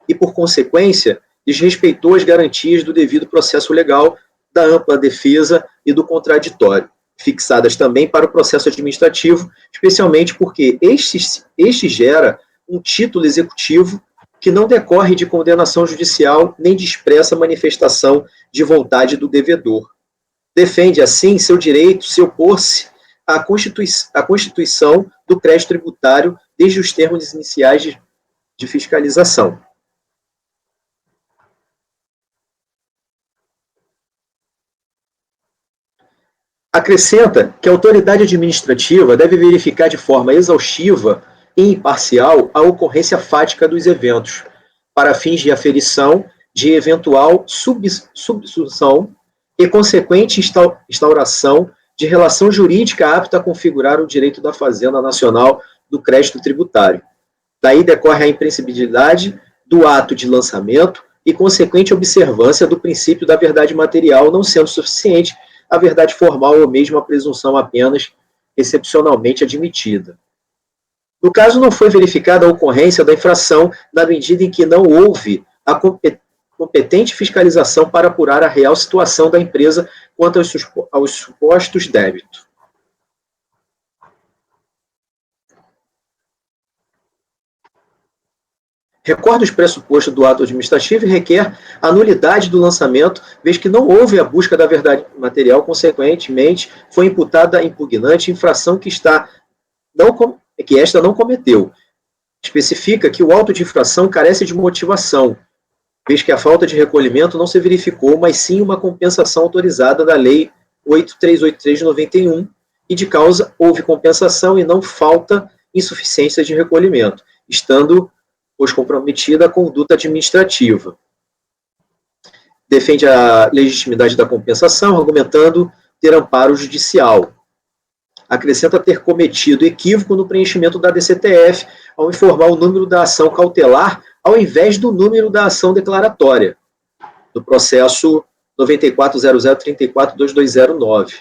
[SPEAKER 8] e, por consequência, desrespeitou as garantias do devido processo legal, da ampla defesa e do contraditório, fixadas também para o processo administrativo, especialmente porque este gera um título executivo que não decorre de condenação judicial nem de expressa manifestação de vontade do devedor. Defende, assim, seu direito se opor-se à constituição do crédito tributário desde os termos iniciais de fiscalização. Acrescenta que a autoridade administrativa deve verificar de forma exaustiva e imparcial a ocorrência fática dos eventos, para fins de aferição de eventual subsunção e consequente instauração de relação jurídica apta a configurar o direito da Fazenda Nacional do crédito tributário. Daí decorre a imprescindibilidade do ato de lançamento e consequente observância do princípio da verdade material, não sendo suficiente a verdade formal ou mesmo a presunção apenas excepcionalmente admitida. No caso, não foi verificada a ocorrência da infração na medida em que não houve a competente fiscalização para apurar a real situação da empresa quanto aos supostos débitos. Recorda os pressupostos do ato administrativo e requer a nulidade do lançamento, vez que não houve a busca da verdade material, consequentemente, foi imputada a impugnante infração que esta não cometeu. Especifica que o auto de infração carece de motivação, vez que a falta de recolhimento não se verificou, mas sim uma compensação autorizada da Lei 8383 de 91, e de causa houve compensação e não falta insuficiência de recolhimento, estando pois comprometida a conduta administrativa. Defende a legitimidade da compensação, argumentando ter amparo judicial. Acrescenta ter cometido equívoco no preenchimento da DCTF ao informar o número da ação cautelar ao invés do número da ação declaratória, do processo 94.0034.2209.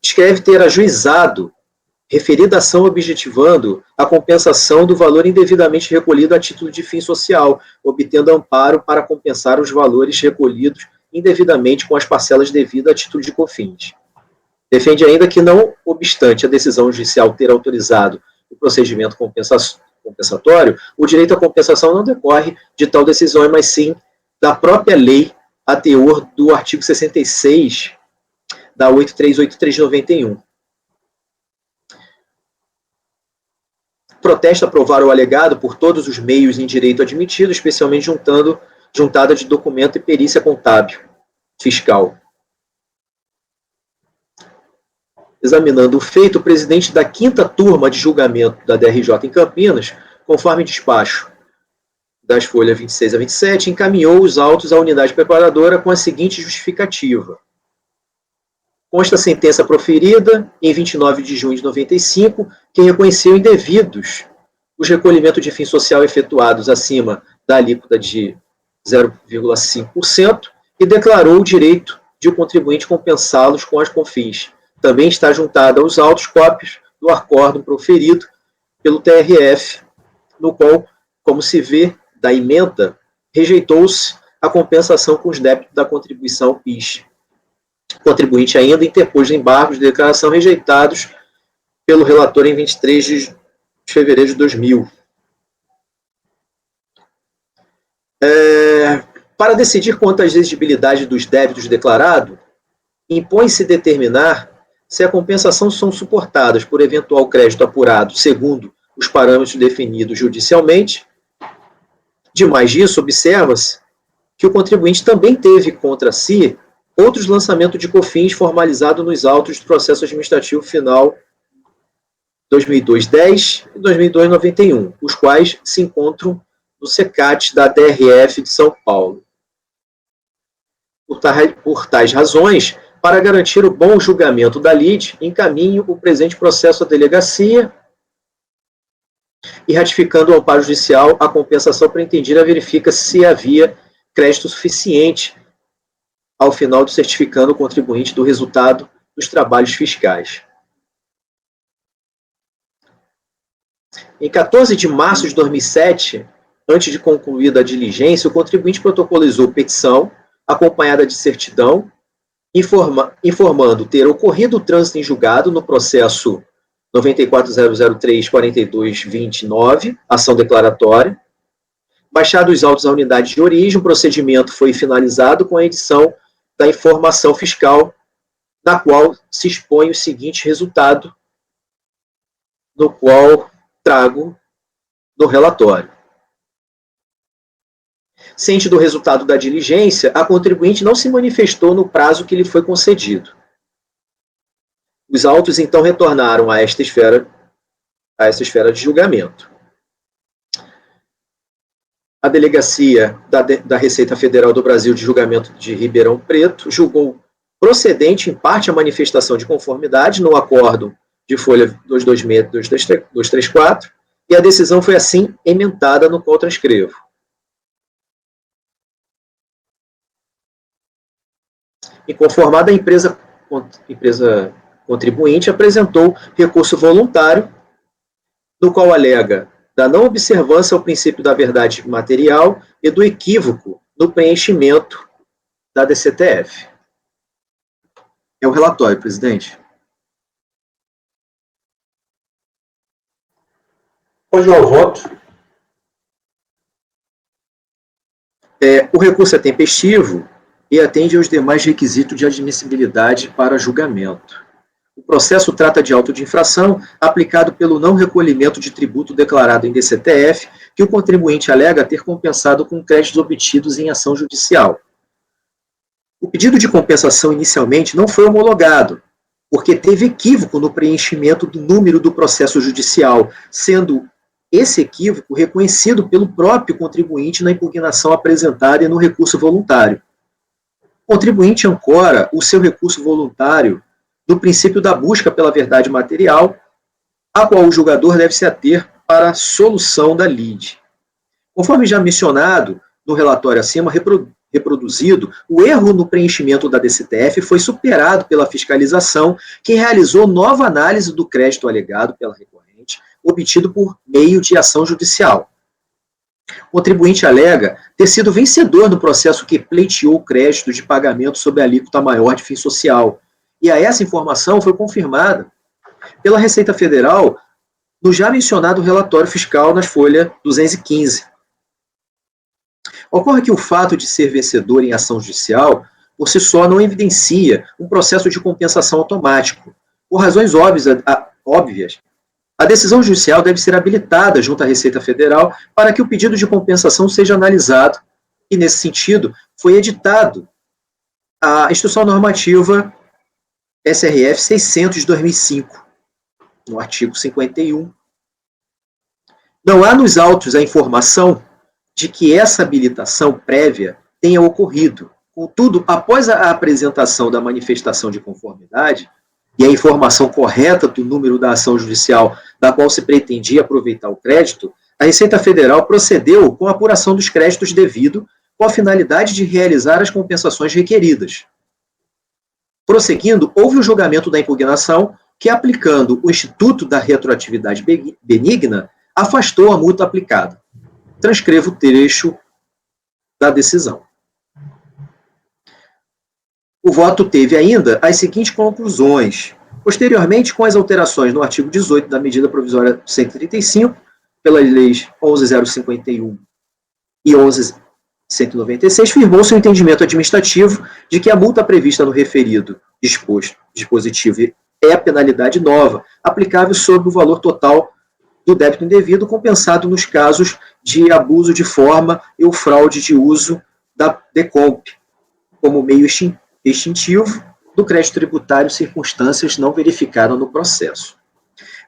[SPEAKER 8] Descreve ter ajuizado referida ação objetivando a compensação do valor indevidamente recolhido a título de fim social, obtendo amparo para compensar os valores recolhidos indevidamente com as parcelas devidas a título de COFINS. Defende ainda que, não obstante a decisão judicial ter autorizado o procedimento compensatório, o direito à compensação não decorre de tal decisão, mas sim da própria lei, a teor do artigo 66 da 8383 de 91. Protesta aprovar o alegado por todos os meios em direito admitido, especialmente juntada de documento e perícia contábil, fiscal. Examinando o feito, o presidente da 5ª turma de julgamento da DRJ em Campinas, conforme despacho das folhas 26 a 27, encaminhou os autos à unidade preparadora com a seguinte justificativa. Consta a sentença proferida em 29 de junho de 95, que reconheceu indevidos os recolhimentos de fim social efetuados acima da alíquota de 0,5% e declarou o direito de o contribuinte compensá-los com as COFINS. Também está juntada aos autos cópias do acórdão proferido pelo TRF, no qual, como se vê da emenda, rejeitou-se a compensação com os débitos da contribuição PIS. O contribuinte ainda interpôs embargos de declaração rejeitados pelo relator em 23 de fevereiro de 2000. Para decidir quanto à exigibilidade dos débitos declarados, impõe-se determinar se a compensação são suportadas por eventual crédito apurado segundo os parâmetros definidos judicialmente. Demais disso, observa-se que o contribuinte também teve contra si outros lançamentos de COFINS formalizados nos autos do processo administrativo final 2002-10 e 2002-91, os quais se encontram no SECAT da DRF de São Paulo. Por tais razões, para garantir o bom julgamento da lide, encaminho o presente processo à delegacia e, ratificando o amparo judicial, a compensação pretendida verifica se havia crédito suficiente ao final de certificando o contribuinte do resultado dos trabalhos fiscais. Em 14 de março de 2007, antes de concluída a diligência, o contribuinte protocolizou petição, acompanhada de certidão, informando ter ocorrido o trânsito em julgado no processo 94.003.42.29, ação declaratória. Baixados os autos à unidade de origem, o procedimento foi finalizado com a edição da informação fiscal, na qual se expõe o seguinte resultado, no qual trago no relatório. Ciente do resultado da diligência, a contribuinte não se manifestou no prazo que lhe foi concedido. Os autos, então, retornaram a esta esfera de julgamento. A Delegacia da Receita Federal do Brasil de Julgamento de Ribeirão Preto julgou procedente, em parte, a manifestação de conformidade no acordo de folha 226-234, e a decisão foi assim emendada, no qual transcrevo. Inconformada, a empresa contribuinte apresentou recurso voluntário, no qual alega da não observância ao princípio da verdade material e do equívoco no preenchimento da DCTF. É o relatório, presidente.
[SPEAKER 2] Hoje ao voto.
[SPEAKER 8] O recurso é tempestivo e atende aos demais requisitos de admissibilidade para julgamento. O processo trata de auto de infração aplicado pelo não recolhimento de tributo declarado em DCTF que o contribuinte alega ter compensado com créditos obtidos em ação judicial. O pedido de compensação inicialmente não foi homologado, porque teve equívoco no preenchimento do número do processo judicial, sendo esse equívoco reconhecido pelo próprio contribuinte na impugnação apresentada e no recurso voluntário. O contribuinte ancora o seu recurso voluntário no princípio da busca pela verdade material, a qual o julgador deve se ater para a solução da lide. Conforme já mencionado no relatório acima reproduzido, o erro no preenchimento da DCTF foi superado pela fiscalização, que realizou nova análise do crédito alegado pela recorrente, obtido por meio de ação judicial. O contribuinte alega ter sido vencedor no processo que pleiteou o crédito de pagamento sob a alíquota maior de fim social, e a essa informação foi confirmada pela Receita Federal no já mencionado relatório fiscal nas folhas 215. Ocorre que o fato de ser vencedor em ação judicial, por si só, não evidencia um processo de compensação automático. Por razões óbvias, a decisão judicial deve ser habilitada junto à Receita Federal para que o pedido de compensação seja analisado, e, nesse sentido, foi editado a Instrução Normativa SRF 600 de 2005, no artigo 51. Não há nos autos a informação de que essa habilitação prévia tenha ocorrido. Contudo, após a apresentação da manifestação de conformidade e a informação correta do número da ação judicial da qual se pretendia aproveitar o crédito, a Receita Federal procedeu com a apuração dos créditos devido com a finalidade de realizar as compensações requeridas. Prosseguindo, houve o julgamento da impugnação que, aplicando o Instituto da Retroatividade Benigna, afastou a multa aplicada. Transcrevo o trecho da decisão. O voto teve ainda as seguintes conclusões. Posteriormente, com as alterações no artigo 18 da medida provisória 135, pelas leis 11.051 e 11.196, firmou-se o entendimento administrativo de que a multa prevista no referido dispositivo é a penalidade nova, aplicável sobre o valor total do débito indevido, compensado nos casos de abuso de forma e ou fraude de uso da DECOMP, como meio extintivo do crédito tributário, circunstâncias não verificadas no processo.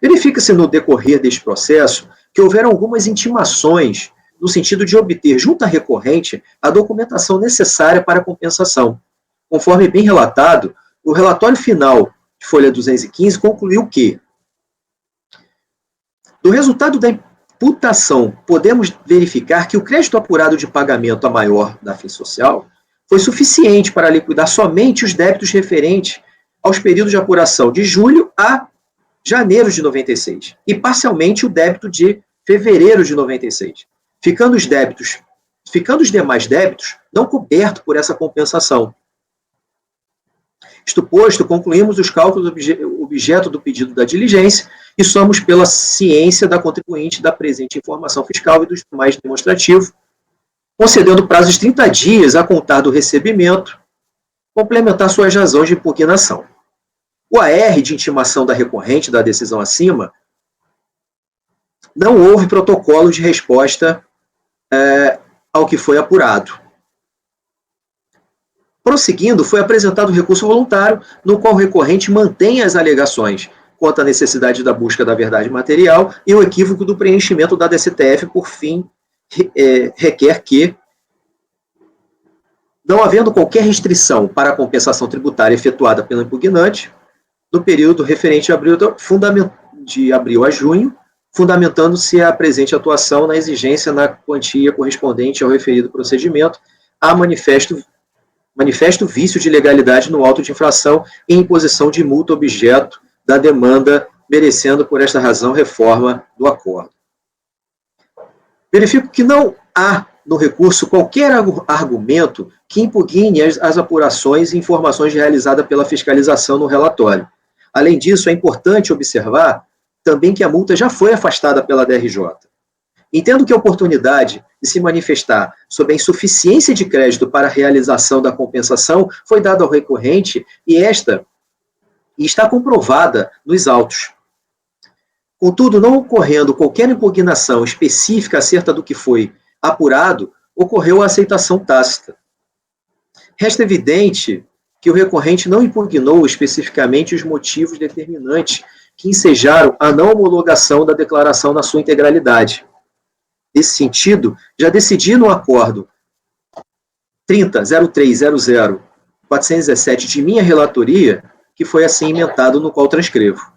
[SPEAKER 8] Verifica-se no decorrer deste processo que houveram algumas intimações no sentido de obter junto à recorrente a documentação necessária para a compensação. Conforme bem relatado, o relatório final de folha 215 concluiu que, do resultado da imputação, podemos verificar que o crédito apurado de pagamento a maior da FII social foi suficiente para liquidar somente os débitos referentes aos períodos de apuração de julho a janeiro de 96 e parcialmente o débito de fevereiro de 96, ficando os demais débitos não cobertos por essa compensação. Isto posto, concluímos os cálculos objeto do pedido da diligência e somos pela ciência da contribuinte da presente informação fiscal e dos demais demonstrativos, concedendo prazo de 30 dias a contar do recebimento, complementar suas razões de impugnação. O AR de intimação da recorrente da decisão acima, não houve protocolo de resposta ao que foi apurado. Prosseguindo, foi apresentado o recurso voluntário, no qual o recorrente mantém as alegações quanto à necessidade da busca da verdade material e o equívoco do preenchimento da DCTF, por fim, requer que, não havendo qualquer restrição para a compensação tributária efetuada pelo impugnante, no período referente de abril a junho, fundamentando-se a presente atuação na exigência na quantia correspondente ao referido procedimento, a manifesto vício de legalidade no auto de infração e imposição de multa objeto da demanda, merecendo, por esta razão, reforma do acordo. Verifico que não há no recurso qualquer argumento que impugne as apurações e informações realizadas pela fiscalização no relatório. Além disso, é importante observar também que a multa já foi afastada pela DRJ. Entendo que a oportunidade de se manifestar sobre a insuficiência de crédito para a realização da compensação foi dada ao recorrente e está comprovada nos autos. Contudo, não ocorrendo qualquer impugnação específica acerca do que foi apurado, ocorreu a aceitação tácita. Resta evidente que o recorrente não impugnou especificamente os motivos determinantes que ensejaram a não homologação da declaração na sua integralidade. Nesse sentido, já decidi no acordo 30.03.00.417 de minha relatoria, que foi assim emendado, no qual transcrevo.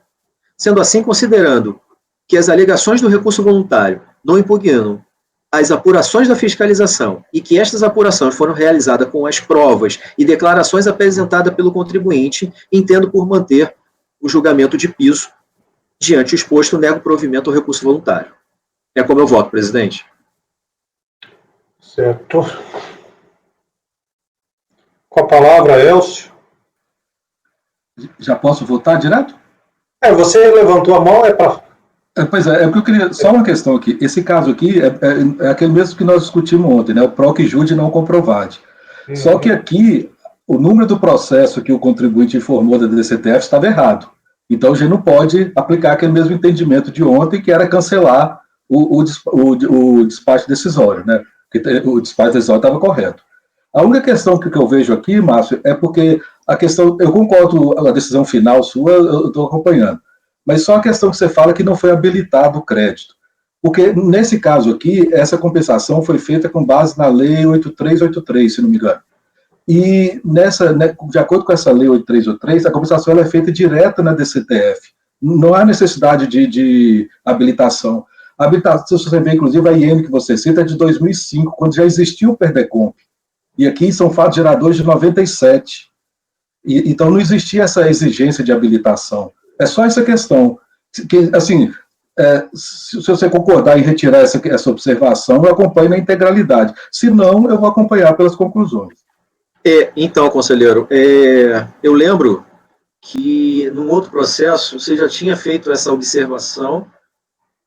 [SPEAKER 8] Sendo assim, considerando que as alegações do recurso voluntário não impugnam as apurações da fiscalização e que estas apurações foram realizadas com as provas e declarações apresentadas pelo contribuinte, entendo por manter o julgamento de piso. Diante o exposto, nego provimento ao recurso voluntário. É como eu voto, presidente.
[SPEAKER 2] Certo. Com a palavra, Elcio.
[SPEAKER 5] Já posso votar direto?
[SPEAKER 2] Você levantou a mão,
[SPEAKER 5] Pois é, o que eu queria, só uma questão aqui. Esse caso aqui é aquele mesmo que nós discutimos ontem, né? O PROC Jude não comprovado. Só que aqui, o número do processo que o contribuinte informou da DCTF estava errado. Então, a gente não pode aplicar aquele mesmo entendimento de ontem, que era cancelar o despacho decisório, né? Porque o despacho decisório estava correto. A única questão que eu vejo aqui, Márcio, é porque a questão, eu concordo com a decisão final sua, eu estou acompanhando, mas só a questão que você fala que não foi habilitado o crédito. Porque, nesse caso aqui, essa compensação foi feita com base na Lei 8383, se não me engano. E, de acordo com essa Lei 8383, a compensação ela é feita direta na DCTF. Não há necessidade de habilitação. A habilitação, se você vê, inclusive, a IN que você cita é de 2005, quando já existiu o PERDECOMP. E aqui são fatos geradores de 97. Então, não existia essa exigência de habilitação. É só essa questão. Que, assim, se você concordar em retirar essa observação, eu acompanho na integralidade. Se não, eu vou acompanhar pelas conclusões.
[SPEAKER 8] Então, conselheiro, eu lembro que, num outro processo, você já tinha feito essa observação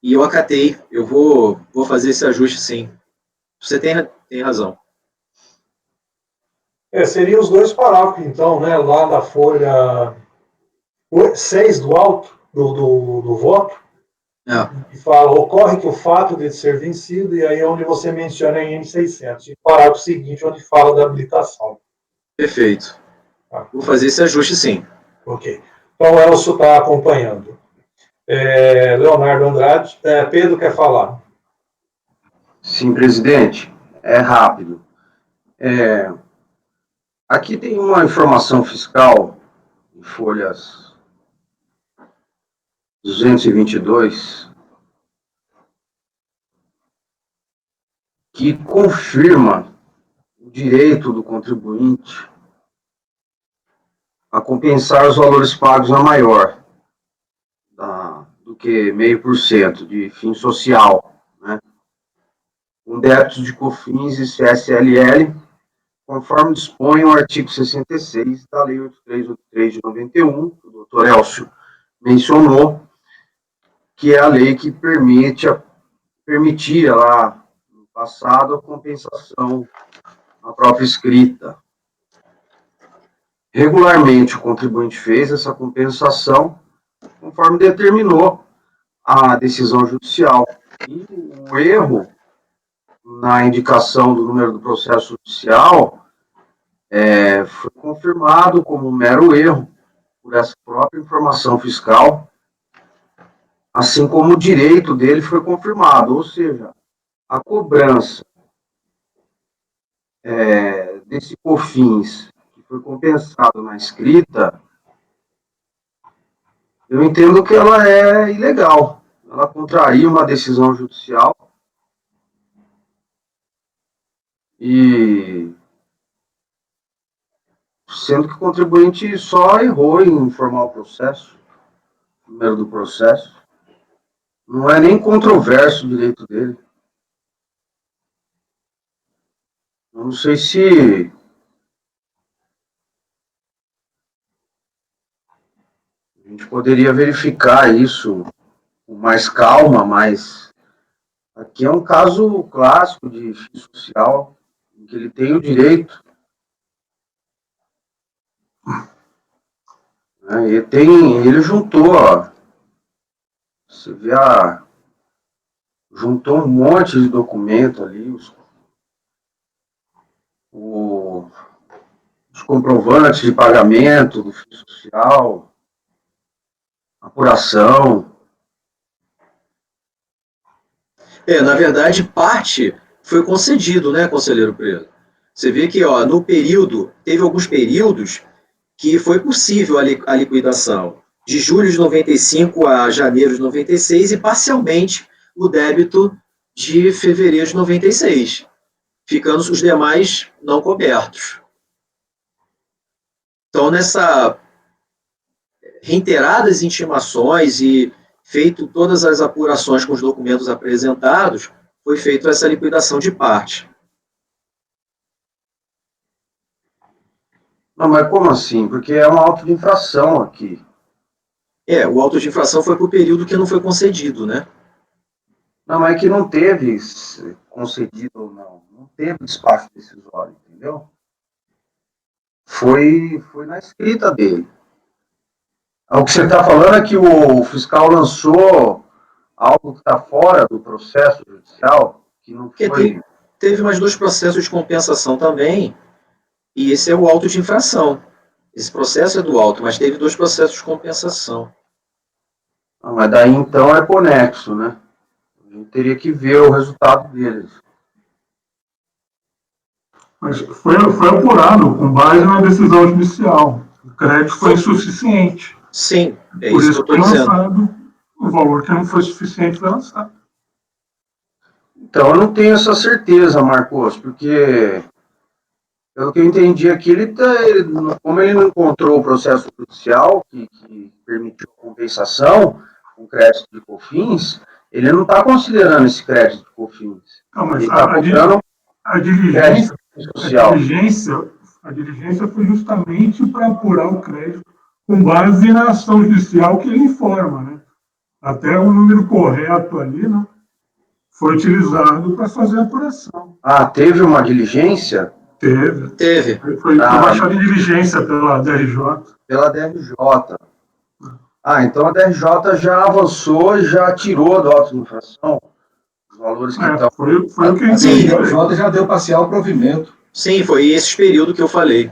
[SPEAKER 8] e eu acatei. Eu vou fazer esse ajuste, sim. Você tem razão.
[SPEAKER 2] Seriam os dois parágrafos, então, né, lá da folha 6 do alto, do voto, que fala, ocorre que o fato de ser vencido, e aí é onde você menciona em M600, e o parágrafo seguinte, onde fala da habilitação.
[SPEAKER 8] Perfeito. Vou fazer esse ajuste, sim.
[SPEAKER 2] Ok. Então, o Elcio está acompanhando. Leonardo Andrade. Pedro quer falar.
[SPEAKER 9] Sim, presidente. É rápido. Aqui tem uma informação fiscal, em folhas 222, que confirma o direito do contribuinte a compensar os valores pagos a maior do que 0,5% de fim social, né? Com débitos de COFINS e CSLL, conforme dispõe o artigo 66 da Lei 8383 de 91, que o doutor Elcio mencionou, que é a lei que permitia lá no passado a compensação na própria escrita. Regularmente, o contribuinte fez essa compensação conforme determinou a decisão judicial. E o erro na indicação do número do processo judicial foi confirmado como um mero erro por essa própria informação fiscal, assim como o direito dele foi confirmado, ou seja, a cobrança desse COFINS que foi compensado na escrita, eu entendo que ela é ilegal, ela contraria uma decisão judicial e sendo que o contribuinte só errou em informar o processo, o número do processo, não é nem controverso o direito dele. Eu não sei se a gente poderia verificar isso com mais calma, mas aqui é um caso clássico de justiça social, em que ele tem o direito, né, ele juntou, ó, você vê juntou um monte de documento ali, os comprovantes de pagamento do FII social, apuração.
[SPEAKER 8] Na verdade, parte foi concedido, né, conselheiro Preto? Você vê que, ó, teve alguns períodos que foi possível a liquidação, de julho de 95 a janeiro de 96 e parcialmente o débito de fevereiro de 96, ficando os demais não cobertos. Então, nessa reiteradas intimações e feito todas as apurações com os documentos apresentados, foi feita essa liquidação de parte.
[SPEAKER 9] Não, mas como assim? Porque é um auto de infração aqui.
[SPEAKER 8] O auto de infração foi para o período que não foi concedido, né?
[SPEAKER 9] Não, mas é que não teve concedido, não teve despacho decisório, entendeu? Foi na escrita dele. O que você está falando é que o fiscal lançou algo que está fora do processo judicial, que não foi...
[SPEAKER 8] Teve mais 2 processos de compensação também, e esse é o auto de infração. Esse processo é do auto, mas teve 2 processos de compensação.
[SPEAKER 9] Mas daí então é conexo, né? A gente teria que ver o resultado deles.
[SPEAKER 10] Mas foi apurado com base na decisão judicial. O crédito foi insuficiente.
[SPEAKER 8] Sim, é
[SPEAKER 10] Por
[SPEAKER 8] isso que eu estou dizendo.
[SPEAKER 10] Lançado, o valor que não foi suficiente foi lançado.
[SPEAKER 9] Então, eu não tenho essa certeza, Marcos, porque, pelo que eu entendi aqui, como ele não encontrou o processo judicial que permitiu a compensação com crédito de COFINS, ele não está considerando esse crédito de COFINS.
[SPEAKER 10] Não, mas
[SPEAKER 9] ele está cobrando
[SPEAKER 10] a diligência foi justamente para apurar o crédito com base na ação judicial que ele informa, né? Até o número correto ali, né, foi utilizado para fazer a apuração.
[SPEAKER 9] Teve uma diligência?
[SPEAKER 8] Teve.
[SPEAKER 10] Foi baixada em diligência pela DRJ.
[SPEAKER 9] Pela DRJ. Então a DRJ já avançou e já tirou do auto de infração os valores que estão...
[SPEAKER 10] Foi o que a
[SPEAKER 5] DRJ já deu parcial provimento.
[SPEAKER 8] Sim, foi esse período que eu falei.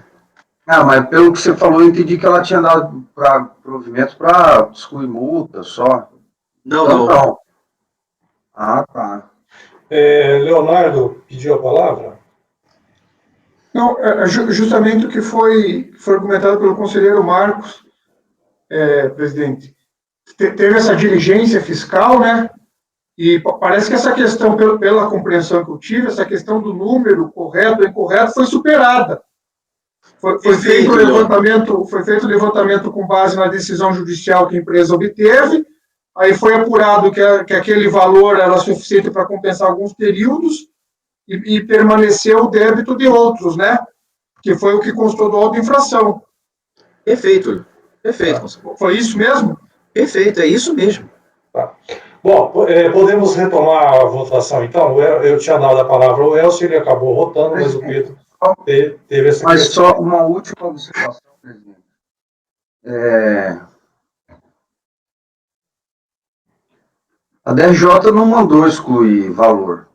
[SPEAKER 9] Mas pelo que você falou, eu entendi que ela tinha dado provimento para excluir multa só.
[SPEAKER 8] Não.
[SPEAKER 9] Tá.
[SPEAKER 2] Leonardo pediu a palavra?
[SPEAKER 4] Não, justamente o que foi comentado pelo conselheiro Marcos, presidente. Teve essa diligência fiscal, né? E parece que essa questão, pela compreensão que eu tive, essa questão do número correto ou incorreto foi superada. Foi feito o levantamento com base na decisão judicial que a empresa obteve, aí foi apurado que aquele valor era suficiente para compensar alguns períodos e permaneceu o débito de outros, né? Que foi o que constou do auto de infração.
[SPEAKER 8] Perfeito.
[SPEAKER 4] Foi isso mesmo?
[SPEAKER 8] Perfeito, é isso mesmo.
[SPEAKER 2] Tá. Bom, podemos retomar a votação, então? Eu tinha dado a palavra ao Elcio, ele acabou votando, mas o Pedro teve essa
[SPEAKER 9] Mas
[SPEAKER 2] questão.
[SPEAKER 9] só uma última observação, presidente. A DRJ não mandou excluir valor.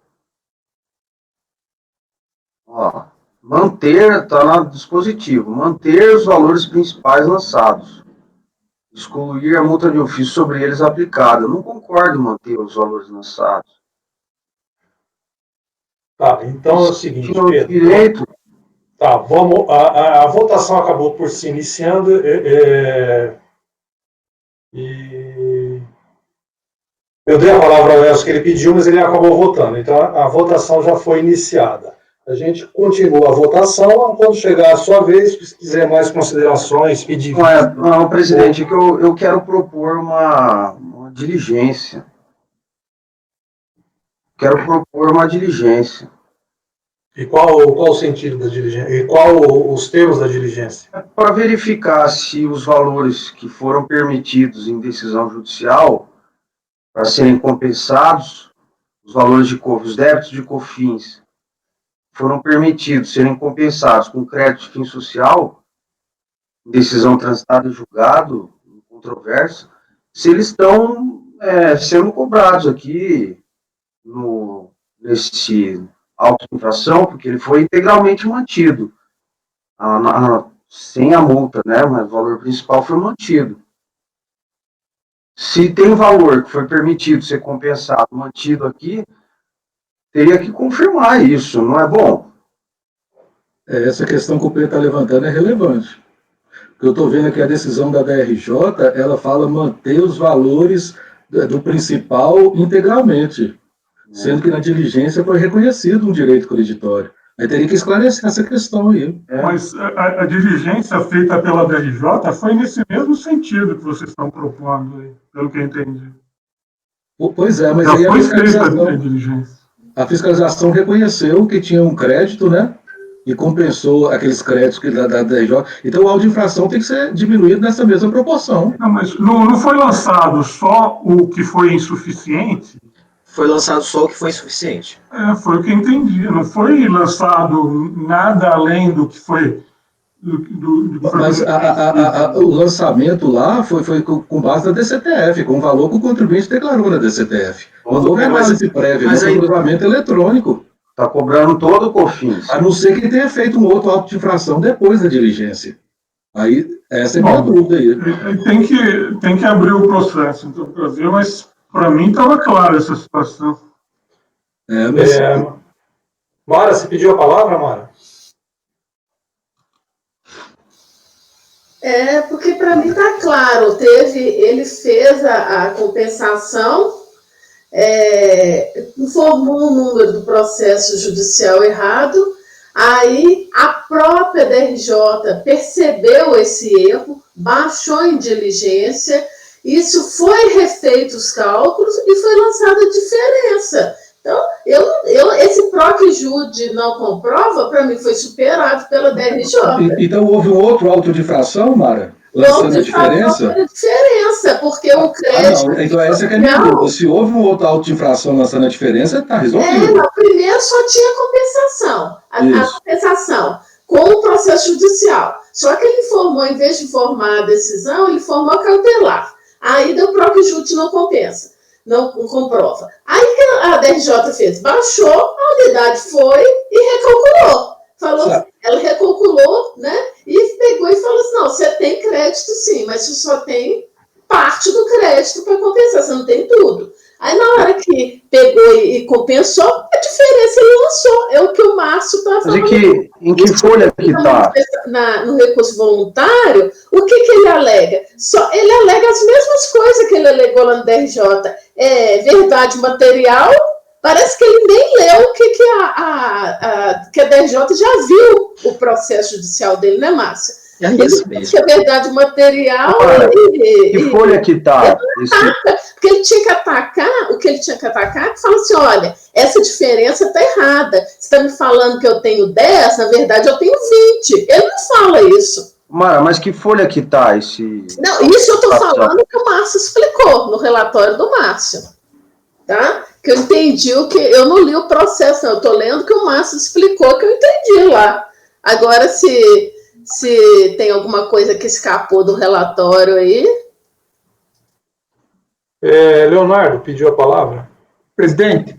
[SPEAKER 9] Está no dispositivo, manter os valores principais lançados. Excluir a multa de ofício sobre eles aplicada. Eu não concordo em manter os valores lançados.
[SPEAKER 2] Tá, então é o seguinte, Pedro.
[SPEAKER 9] Direito.
[SPEAKER 2] Tá, vamos. A votação acabou por se iniciando e eu dei a palavra ao Elcio que ele pediu, mas ele acabou votando. Então a votação já foi iniciada. A gente continua a votação, quando chegar a sua vez, se quiser mais considerações, pedir...
[SPEAKER 9] Não, presidente, é que eu quero propor uma diligência. Quero propor uma diligência.
[SPEAKER 2] E qual o sentido da diligência? E qual os termos da diligência?
[SPEAKER 9] Para verificar se os valores que foram permitidos em decisão judicial para serem compensados, os valores os débitos de COFINS foram permitidos serem compensados com crédito de fim social, em decisão transitada em julgado, em controvérsia, se eles estão sendo cobrados aqui nesse auto de infração, porque ele foi integralmente mantido, sem a multa, né, mas o valor principal foi mantido. Se tem valor que foi permitido ser compensado, mantido aqui, teria que confirmar isso, não é bom?
[SPEAKER 5] Essa questão que o Pedro está levantando é relevante. O que eu estou vendo aqui, a decisão da DRJ, ela fala manter os valores do principal integralmente, sendo que na diligência foi reconhecido um direito creditório. Aí teria que esclarecer essa questão aí.
[SPEAKER 10] Mas a diligência feita pela DRJ foi nesse mesmo sentido que vocês estão propondo, aí, pelo que eu entendi.
[SPEAKER 5] Pois é, mas
[SPEAKER 10] já
[SPEAKER 5] aí
[SPEAKER 10] a
[SPEAKER 5] fiscalização reconheceu que tinha um crédito, né? E compensou aqueles créditos da DRJ. Então, o auto de infração tem que ser diminuído nessa mesma proporção.
[SPEAKER 10] Não, mas não foi lançado só o que foi insuficiente?
[SPEAKER 8] Foi lançado só o que foi insuficiente.
[SPEAKER 10] Foi o que eu entendi. Não foi lançado nada além do que foi...
[SPEAKER 5] Mas o lançamento lá foi com base na DCTF, com o valor que o contribuinte declarou na DCTF. Não houve análise prévia, mas foi cruzamento eletrônico.
[SPEAKER 9] Está cobrando todo o COFINS.
[SPEAKER 5] A não ser que tenha feito um outro auto de infração depois da diligência. Aí, essa é a minha dúvida aí.
[SPEAKER 10] Tem que abrir o processo, então, para ver, mas para mim estava clara essa situação.
[SPEAKER 2] Mara, você pediu a palavra, Mara?
[SPEAKER 7] Porque para mim está claro, ele fez a compensação, informou o número do processo judicial errado, aí a própria DRJ percebeu esse erro, baixou em diligência, isso foi refeito os cálculos e foi lançada a diferença. Então, esse PROC-JUD não comprova, para mim, foi superado pela DRJ.
[SPEAKER 5] Então, houve um outro auto de infração, Mara? Lançando a diferença?
[SPEAKER 7] A diferença, porque o crédito...
[SPEAKER 5] Então, essa que é a minha dúvida. Se houve um outro auto de infração lançando a diferença, está resolvido.
[SPEAKER 7] No primeiro só tinha compensação. A compensação com o processo judicial. Só que ele informou, em vez de informar a decisão, ele informou a cautelar. Aí, o PROC-JUD não compensa. Não comprova. Aí que a DRJ fez? Baixou, a unidade foi e recalculou. Ela recalculou, né? E pegou e falou assim, não, você tem crédito sim, mas você só tem parte do crédito para compensar, você não tem tudo. Aí na hora que pegou e compensou, a diferença ele lançou. É o que o Márcio está falando.
[SPEAKER 9] Mas em que folha que está?
[SPEAKER 7] No recurso voluntário, o que ele alega? Ele alega as mesmas coisas que ele alegou lá no DRJ. Verdade material, parece que ele nem leu o que a DRJ já viu o processo judicial dele, né, Márcio?
[SPEAKER 8] Isso mesmo.
[SPEAKER 7] Que é verdade material.
[SPEAKER 9] Que folha que está?
[SPEAKER 7] Porque ele tinha que atacar, o que ele tinha que atacar, que fala assim, olha, essa diferença está errada. Você está me falando que eu tenho 10, na verdade eu tenho 20. Ele não fala isso.
[SPEAKER 9] Mara, mas que folha que está esse...
[SPEAKER 7] Não, isso eu estou falando que o Márcio explicou no relatório do Márcio. Tá? Que eu entendi eu não li o processo, não. Eu estou lendo o que o Márcio explicou, que eu entendi lá. Agora, se tem alguma coisa que escapou do relatório aí.
[SPEAKER 2] Leonardo, pediu a palavra.
[SPEAKER 4] Presidente,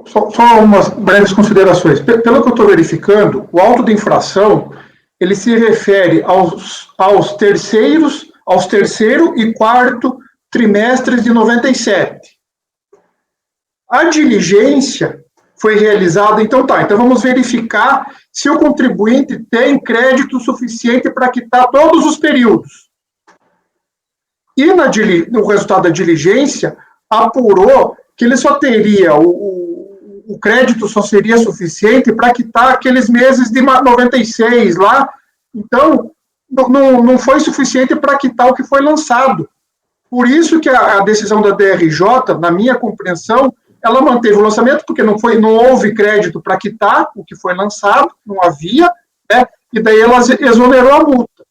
[SPEAKER 4] só umas breves considerações. Pelo que eu estou verificando, o auto de infração, ele se refere aos terceiro e quarto trimestres de 97. A diligência foi realizada, então vamos verificar se o contribuinte tem crédito suficiente para quitar todos os períodos. E no resultado da diligência, apurou que ele só teria, o crédito só seria suficiente para quitar aqueles meses de 96 lá, então não foi suficiente para quitar o que foi lançado. Por isso que a decisão da DRJ, na minha compreensão, ela manteve o lançamento, porque não houve crédito para quitar o que foi lançado, não havia, né? E daí ela exonerou a multa.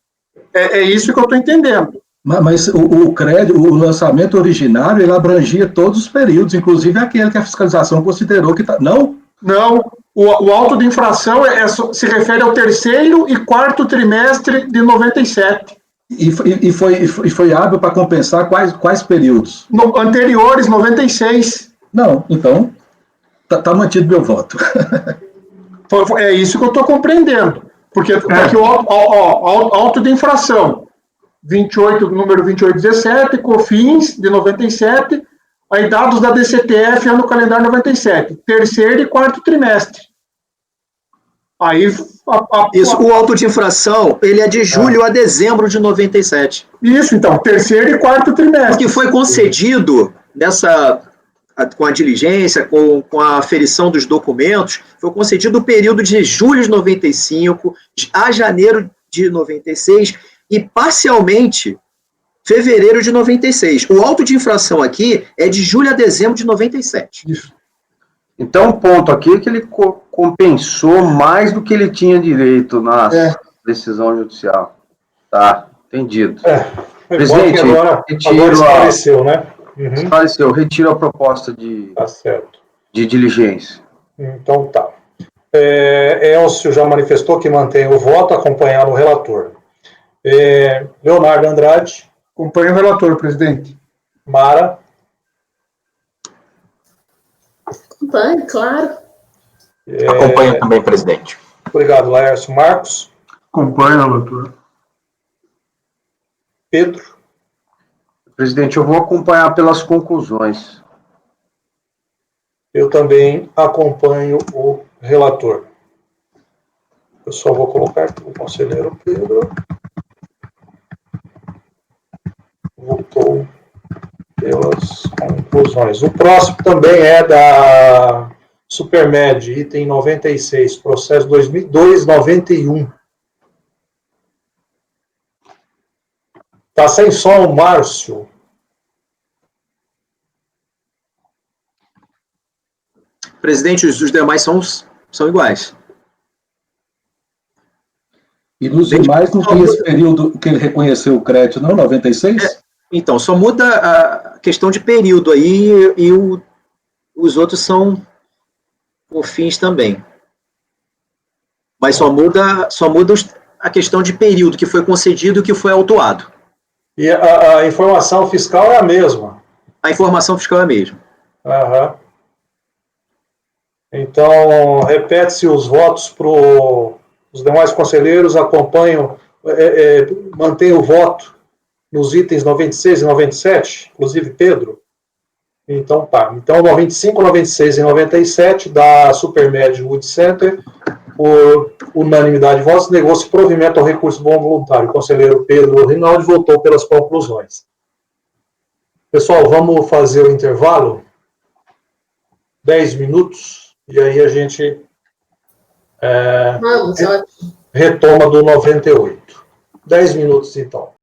[SPEAKER 4] É isso que eu estou entendendo.
[SPEAKER 5] Mas o crédito, o lançamento originário, ele abrangia todos os períodos, inclusive aquele que a fiscalização considerou que não?
[SPEAKER 4] Não, o auto de infração se refere ao terceiro e quarto trimestre de 97.
[SPEAKER 5] E foi hábil para compensar quais períodos?
[SPEAKER 4] Anteriores, 96.
[SPEAKER 5] Não, então tá mantido meu voto.
[SPEAKER 4] É isso que eu estou compreendendo. Porque aqui o auto de infração, número 2817, COFINS de 97, aí dados da DCTF ano calendário 97, terceiro e quarto trimestre. Aí
[SPEAKER 8] isso, o auto de infração, ele é de julho a dezembro de 97.
[SPEAKER 4] Isso, então, terceiro e quarto trimestre.
[SPEAKER 8] O que foi concedido com a diligência, com a aferição dos documentos, foi concedido o período de julho de 95 a janeiro de 96 e parcialmente fevereiro de 96. O auto de infração aqui é de julho a dezembro de 97.
[SPEAKER 4] Isso.
[SPEAKER 9] Então, o ponto aqui é que ele compensou mais do que ele tinha direito na decisão judicial. Tá, entendido. Presidente,
[SPEAKER 2] agora esclareceu, né? Uhum.
[SPEAKER 9] Esclareceu, retiro a proposta de diligência.
[SPEAKER 2] Então tá. Elcio já manifestou que mantém o voto, acompanhando o relator. Leonardo Andrade.
[SPEAKER 4] Acompanha o relator, presidente.
[SPEAKER 2] Mara.
[SPEAKER 7] Acompanho, claro.
[SPEAKER 6] Acompanha também, presidente.
[SPEAKER 2] Obrigado, Laércio. Marcos.
[SPEAKER 10] Acompanha, relator.
[SPEAKER 2] Pedro.
[SPEAKER 9] Presidente, eu vou acompanhar pelas conclusões.
[SPEAKER 2] Eu também acompanho o relator. Eu só vou colocar aqui o conselheiro Pedro. Votou pelas conclusões. O próximo também é da Supermed, item 96, processo 2002-91. Está sem som, Márcio.
[SPEAKER 8] Presidente, os demais são iguais.
[SPEAKER 5] E nos demais não tem esse período que ele reconheceu o crédito, não? 96?
[SPEAKER 8] Então, só muda a questão de período aí e os outros são COFINS também. Mas só muda a questão de período que foi concedido e que foi autuado.
[SPEAKER 2] E a informação fiscal é a mesma?
[SPEAKER 8] A informação fiscal é a mesma.
[SPEAKER 2] Aham. Então, repete-se os votos para os demais conselheiros, acompanham, mantém o voto nos itens 96 e 97, inclusive Pedro. Então, tá. Então, 95, 96 e 97, da Supermed Wood Center, por unanimidade de votos, negou-se provimento ao recurso bom voluntário. O conselheiro Pedro Rinaldi votou pelas conclusões. Pessoal, vamos fazer o intervalo? 10 minutos, e aí a gente retoma do 98. 10 minutos, então.